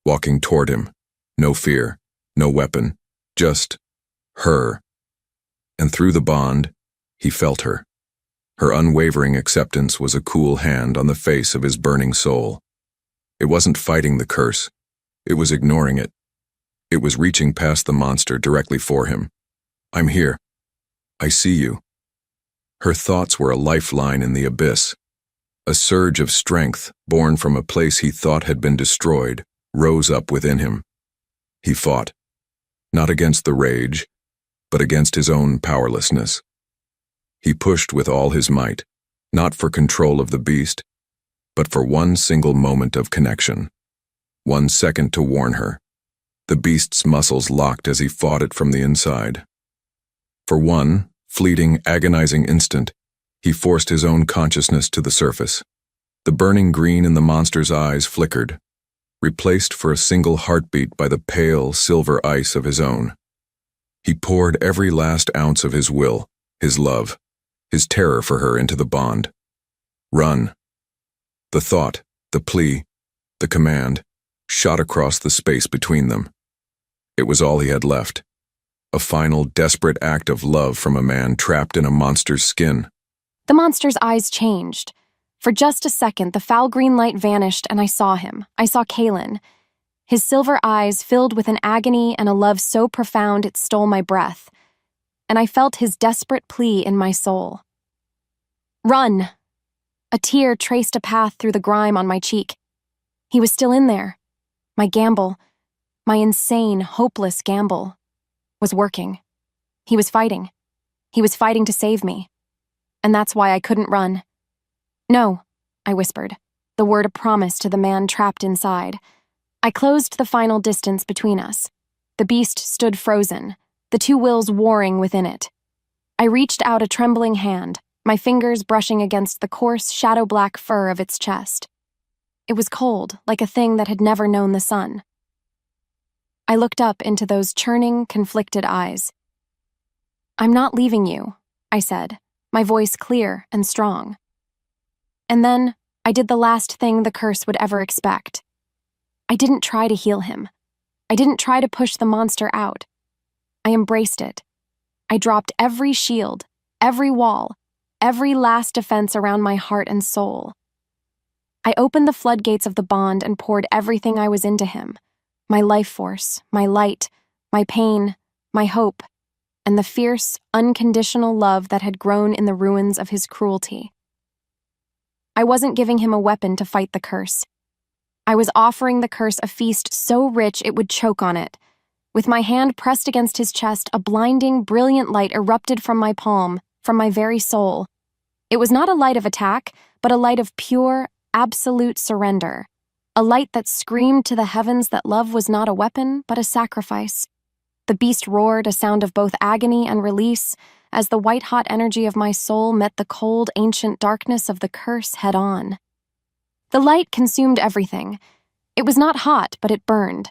Walking toward him. No fear. No weapon. Just her. And through the bond, he felt her. Her unwavering acceptance was a cool hand on the face of his burning soul. It wasn't fighting the curse. It was ignoring it. It was reaching past the monster directly for him. I'm here. I see you. Her thoughts were a lifeline in the abyss. A surge of strength, born from a place he thought had been destroyed, rose up within him. He fought. Not against the rage, but against his own powerlessness. He pushed with all his might, not for control of the beast, but for one single moment of connection. 1 second to warn her. The beast's muscles locked as he fought it from the inside. For one fleeting, agonizing instant, he forced his own consciousness to the surface. The burning green in the monster's eyes flickered, replaced for a single heartbeat by the pale, silver ice of his own. He poured every last ounce of his will, his love, his terror for her into the bond. Run. The thought, the plea, the command, shot across the space between them. It was all he had left. A final, desperate act of love from a man trapped in a monster's skin. The monster's eyes changed. For just a second, the foul green light vanished and I saw him. I saw Kaelen. His silver eyes filled with an agony and a love so profound it stole my breath. And I felt his desperate plea in my soul. Run! A tear traced a path through the grime on my cheek. He was still in there. My gamble, my insane, hopeless gamble, was working. He was fighting. He was fighting to save me. And that's why I couldn't run. No, I whispered, the word a promise to the man trapped inside. I closed the final distance between us. The beast stood frozen, the two wills warring within it. I reached out a trembling hand, my fingers brushing against the coarse, shadow-black fur of its chest. It was cold, like a thing that had never known the sun. I looked up into those churning, conflicted eyes. I'm not leaving you, I said, my voice clear and strong. And then I did the last thing the curse would ever expect. I didn't try to heal him. I didn't try to push the monster out. I embraced it. I dropped every shield, every wall, every last defense around my heart and soul. I opened the floodgates of the bond and poured everything I was into him. My life force, my light, my pain, my hope, and the fierce, unconditional love that had grown in the ruins of his cruelty. I wasn't giving him a weapon to fight the curse. I was offering the curse a feast so rich it would choke on it. With my hand pressed against his chest, a blinding, brilliant light erupted from my palm, from my very soul. It was not a light of attack, but a light of pure, absolute surrender. A light that screamed to the heavens that love was not a weapon, but a sacrifice. The beast roared, a sound of both agony and release, as the white-hot energy of my soul met the cold, ancient darkness of the curse head-on. The light consumed everything. It was not hot, but it burned.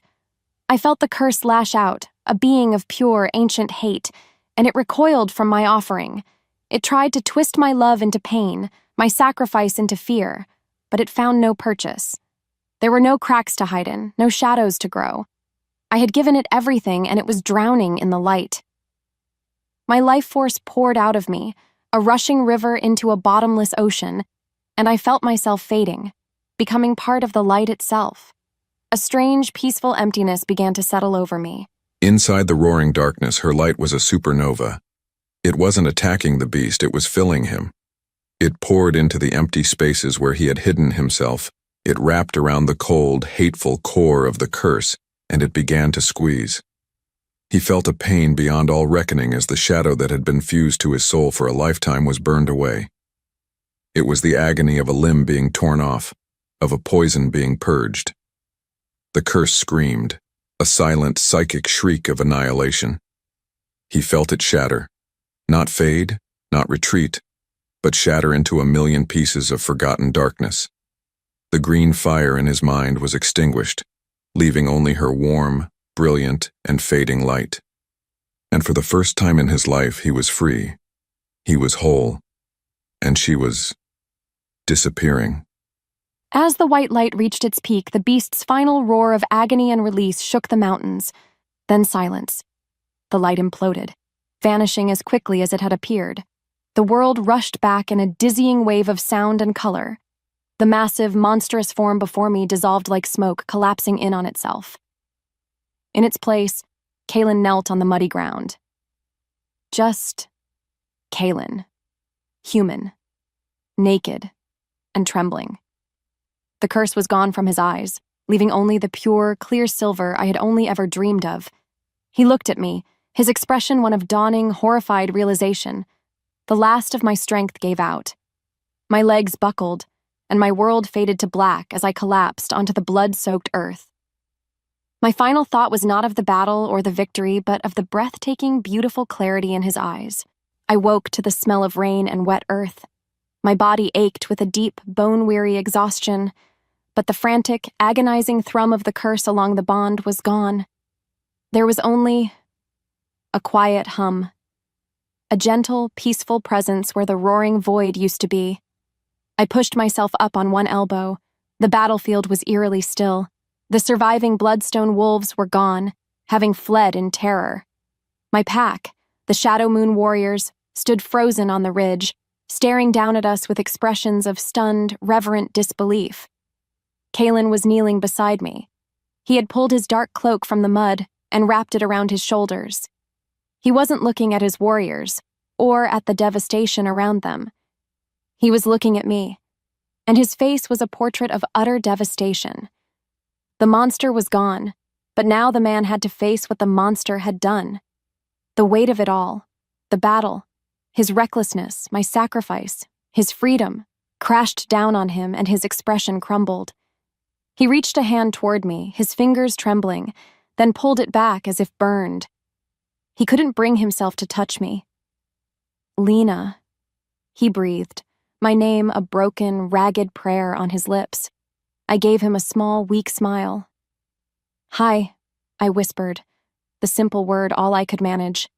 I felt the curse lash out, a being of pure, ancient hate, and it recoiled from my offering. It tried to twist my love into pain, my sacrifice into fear, but it found no purchase. There were no cracks to hide in, no shadows to grow. I had given it everything, and it was drowning in the light. My life force poured out of me, a rushing river into a bottomless ocean, and I felt myself fading, becoming part of the light itself. A strange, peaceful emptiness began to settle over me. Inside the roaring darkness, her light was a supernova. It wasn't attacking the beast, it was filling him. It poured into the empty spaces where he had hidden himself. It wrapped around the cold, hateful core of the curse, and it began to squeeze. He felt a pain beyond all reckoning as the shadow that had been fused to his soul for a lifetime was burned away. It was the agony of a limb being torn off, of a poison being purged. The curse screamed, a silent, psychic shriek of annihilation. He felt it shatter, not fade, not retreat, but shatter into a million pieces of forgotten darkness. The green fire in his mind was extinguished, leaving only her warm, brilliant, and fading light. And for the first time in his life, he was free. He was whole. And she was disappearing. As the white light reached its peak, the beast's final roar of agony and release shook the mountains. Then silence. The light imploded, vanishing as quickly as it had appeared. The world rushed back in a dizzying wave of sound and color. The massive, monstrous form before me dissolved like smoke, collapsing in on itself. In its place, Kaelen knelt on the muddy ground. Just Kaelen. Human. Naked. And trembling. The curse was gone from his eyes, leaving only the pure, clear silver I had only ever dreamed of. He looked at me, his expression one of dawning, horrified realization. The last of my strength gave out. My legs buckled, and my world faded to black as I collapsed onto the blood-soaked earth. My final thought was not of the battle or the victory, but of the breathtaking, beautiful clarity in his eyes. I woke to the smell of rain and wet earth. My body ached with a deep, bone-weary exhaustion, but the frantic, agonizing thrum of the curse along the bond was gone. There was only a quiet hum, a gentle, peaceful presence where the roaring void used to be. I pushed myself up on one elbow. The battlefield was eerily still. The surviving Bloodstone wolves were gone, having fled in terror. My pack, the Shadow Moon warriors, stood frozen on the ridge, staring down at us with expressions of stunned, reverent disbelief. Kaelen was kneeling beside me. He had pulled his dark cloak from the mud and wrapped it around his shoulders. He wasn't looking at his warriors, or at the devastation around them. He was looking at me, and his face was a portrait of utter devastation. The monster was gone, but now the man had to face what the monster had done. The weight of it all, the battle, his recklessness, my sacrifice, his freedom, crashed down on him and his expression crumbled. He reached a hand toward me, his fingers trembling, then pulled it back as if burned. He couldn't bring himself to touch me. Lena, he breathed, my name a broken, ragged prayer on his lips. I gave him a small, weak smile. Hi, I whispered, the simple word all I could manage.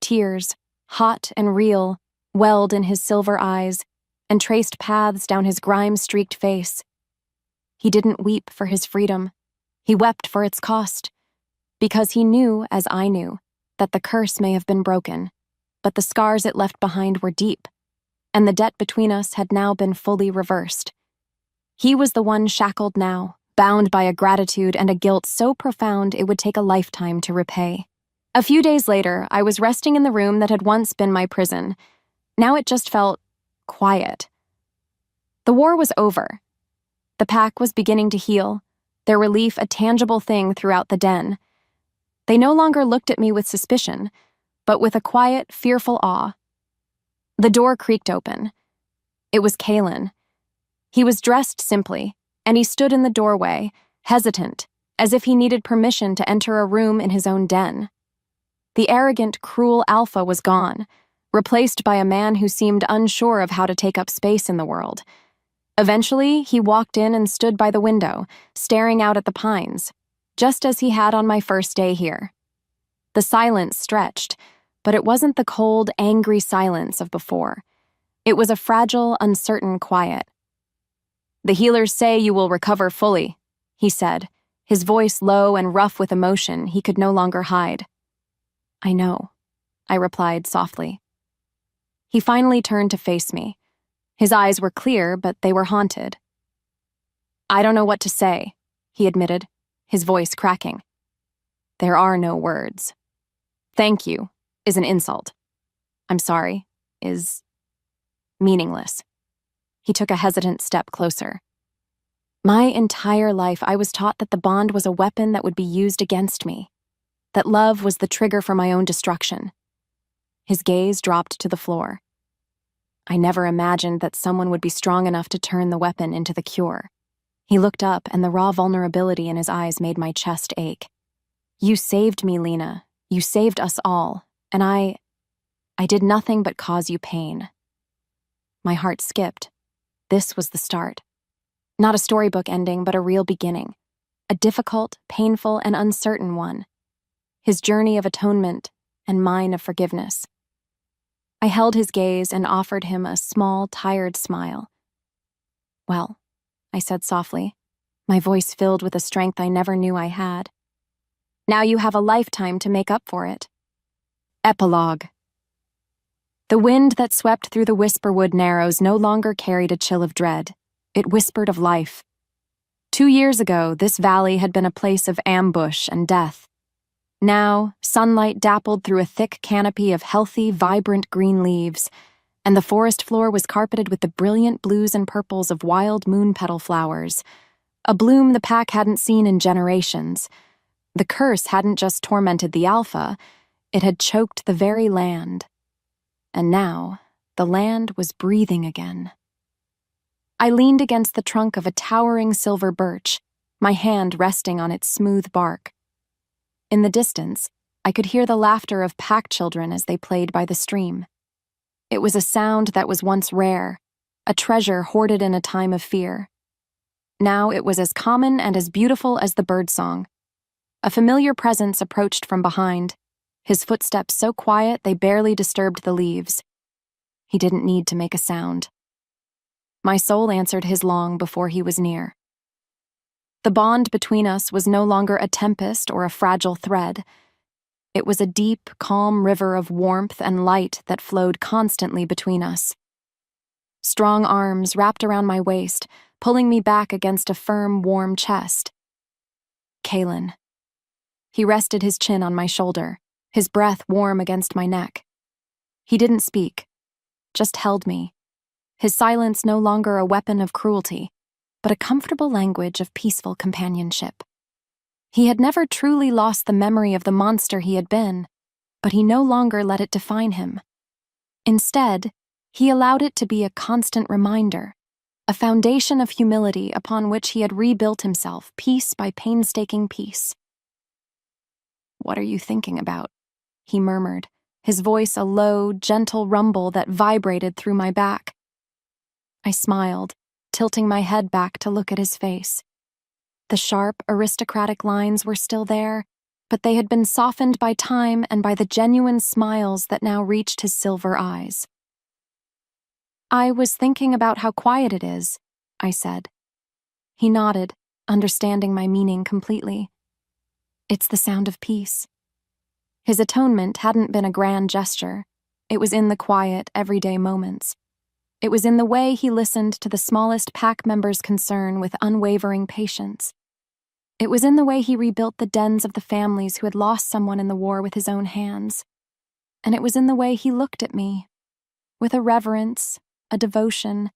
Tears, hot and real, welled in his silver eyes and traced paths down his grime-streaked face. He didn't weep for his freedom. He wept for its cost. Because he knew, as I knew, that the curse may have been broken, but the scars it left behind were deep, and the debt between us had now been fully reversed. He was the one shackled now, bound by a gratitude and a guilt so profound it would take a lifetime to repay. A few days later, I was resting in the room that had once been my prison. Now it just felt quiet. The war was over. The pack was beginning to heal, their relief a tangible thing throughout the den. They no longer looked at me with suspicion, but with a quiet, fearful awe. The door creaked open. It was Kaelen. He was dressed simply, and he stood in the doorway, hesitant, as if he needed permission to enter a room in his own den. The arrogant, cruel Alpha was gone, replaced by a man who seemed unsure of how to take up space in the world. Eventually, he walked in and stood by the window, staring out at the pines, just as he had on my first day here. The silence stretched, but it wasn't the cold, angry silence of before. It was a fragile, uncertain quiet. "The healers say you will recover fully," he said, his voice low and rough with emotion he could no longer hide. "I know," I replied softly. He finally turned to face me. His eyes were clear, but they were haunted. "I don't know what to say," he admitted, his voice cracking. "There are no words. Thank you is an insult. I'm sorry is meaningless." He took a hesitant step closer. My entire life I was taught that the bond was a weapon that would be used against me, that love was the trigger for my own destruction. His gaze dropped to the floor. I never imagined that someone would be strong enough to turn the weapon into the cure. He looked up, and the raw vulnerability in his eyes made my chest ache. "You saved me, Lena. You saved us all, and I did nothing but cause you pain." My heart skipped. This was the start. Not a storybook ending, but a real beginning. A difficult, painful, and uncertain one. His journey of atonement, and mine of forgiveness. I held his gaze and offered him a small, tired smile. "Well," I said softly, my voice filled with a strength I never knew I had. "Now you have a lifetime to make up for it." Epilogue. The wind that swept through the Whisperwood Narrows no longer carried a chill of dread. It whispered of life. 2 years ago, this valley had been a place of ambush and death. Now, sunlight dappled through a thick canopy of healthy, vibrant green leaves, and the forest floor was carpeted with the brilliant blues and purples of wild moon petal flowers, a bloom the pack hadn't seen in generations. The curse hadn't just tormented the Alpha, it had choked the very land. And now, the land was breathing again. I leaned against the trunk of a towering silver birch, my hand resting on its smooth bark. In the distance, I could hear the laughter of pack children as they played by the stream. It was a sound that was once rare, a treasure hoarded in a time of fear. Now it was as common and as beautiful as the birdsong. A familiar presence approached from behind, his footsteps so quiet they barely disturbed the leaves. He didn't need to make a sound. My soul answered his long before he was near. The bond between us was no longer a tempest or a fragile thread. It was a deep, calm river of warmth and light that flowed constantly between us. strong arms wrapped around my waist, pulling me back against a firm, warm chest. Kaelen. He rested his chin on my shoulder, his breath warm against my neck. He didn't speak, just held me, his silence no longer a weapon of cruelty, but a comfortable language of peaceful companionship. He had never truly lost the memory of the monster he had been, but he no longer let it define him. Instead, he allowed it to be a constant reminder, a foundation of humility upon which he had rebuilt himself piece by painstaking piece. "What are you thinking about?" he murmured, his voice a low, gentle rumble that vibrated through my back. I smiled, tilting my head back to look at his face. The sharp, aristocratic lines were still there, but they had been softened by time and by the genuine smiles that now reached his silver eyes. "I was thinking about how quiet it is," I said. He nodded, understanding my meaning completely. "It's the sound of peace." His atonement hadn't been a grand gesture. It was in the quiet, everyday moments. It was in the way he listened to the smallest pack member's concern with unwavering patience. It was in the way he rebuilt the dens of the families who had lost someone in the war with his own hands. And it was in the way he looked at me, with a reverence, a devotion,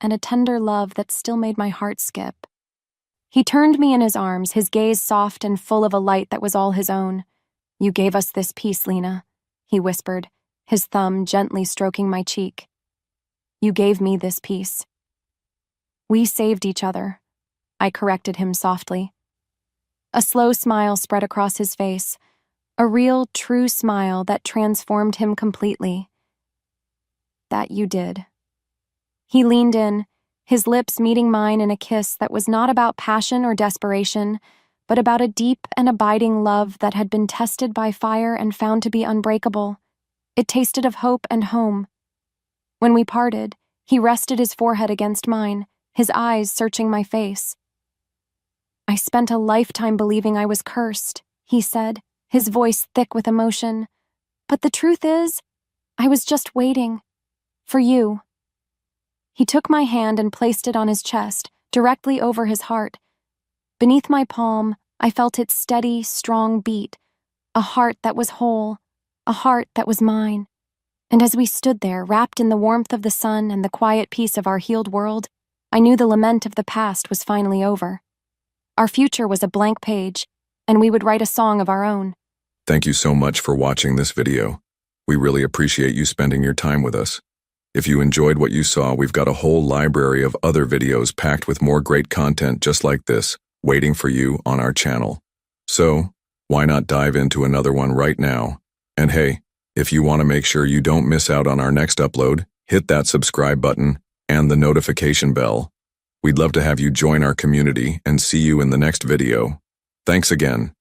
and a tender love that still made my heart skip. He turned me in his arms, his gaze soft and full of a light that was all his own. "You gave us this peace, Lena," he whispered, his thumb gently stroking my cheek. "You gave me this peace." "We saved each other," I corrected him softly. A slow smile spread across his face, a real, true smile that transformed him completely. "That you did." He leaned in, his lips meeting mine in a kiss that was not about passion or desperation, but about a deep and abiding love that had been tested by fire and found to be unbreakable. It tasted of hope and home. When we parted, he rested his forehead against mine, his eyes searching my face. "I spent a lifetime believing I was cursed," he said, his voice thick with emotion. "But the truth is, I was just waiting. For you." He took my hand and placed it on his chest, directly over his heart. Beneath my palm, I felt its steady, strong beat, a heart that was whole, a heart that was mine. And as we stood there, wrapped in the warmth of the sun and the quiet peace of our healed world, I knew the lament of the past was finally over. Our future was a blank page, and we would write a song of our own. Thank you so much for watching this video. We really appreciate you spending your time with us. If you enjoyed what you saw, we've got a whole library of other videos packed with more great content just like this, waiting for you on our channel. So, why not dive into another one right now? And hey, if you want to make sure you don't miss out on our next upload, hit that subscribe button and the notification bell. We'd love to have you join our community and see you in the next video. Thanks again.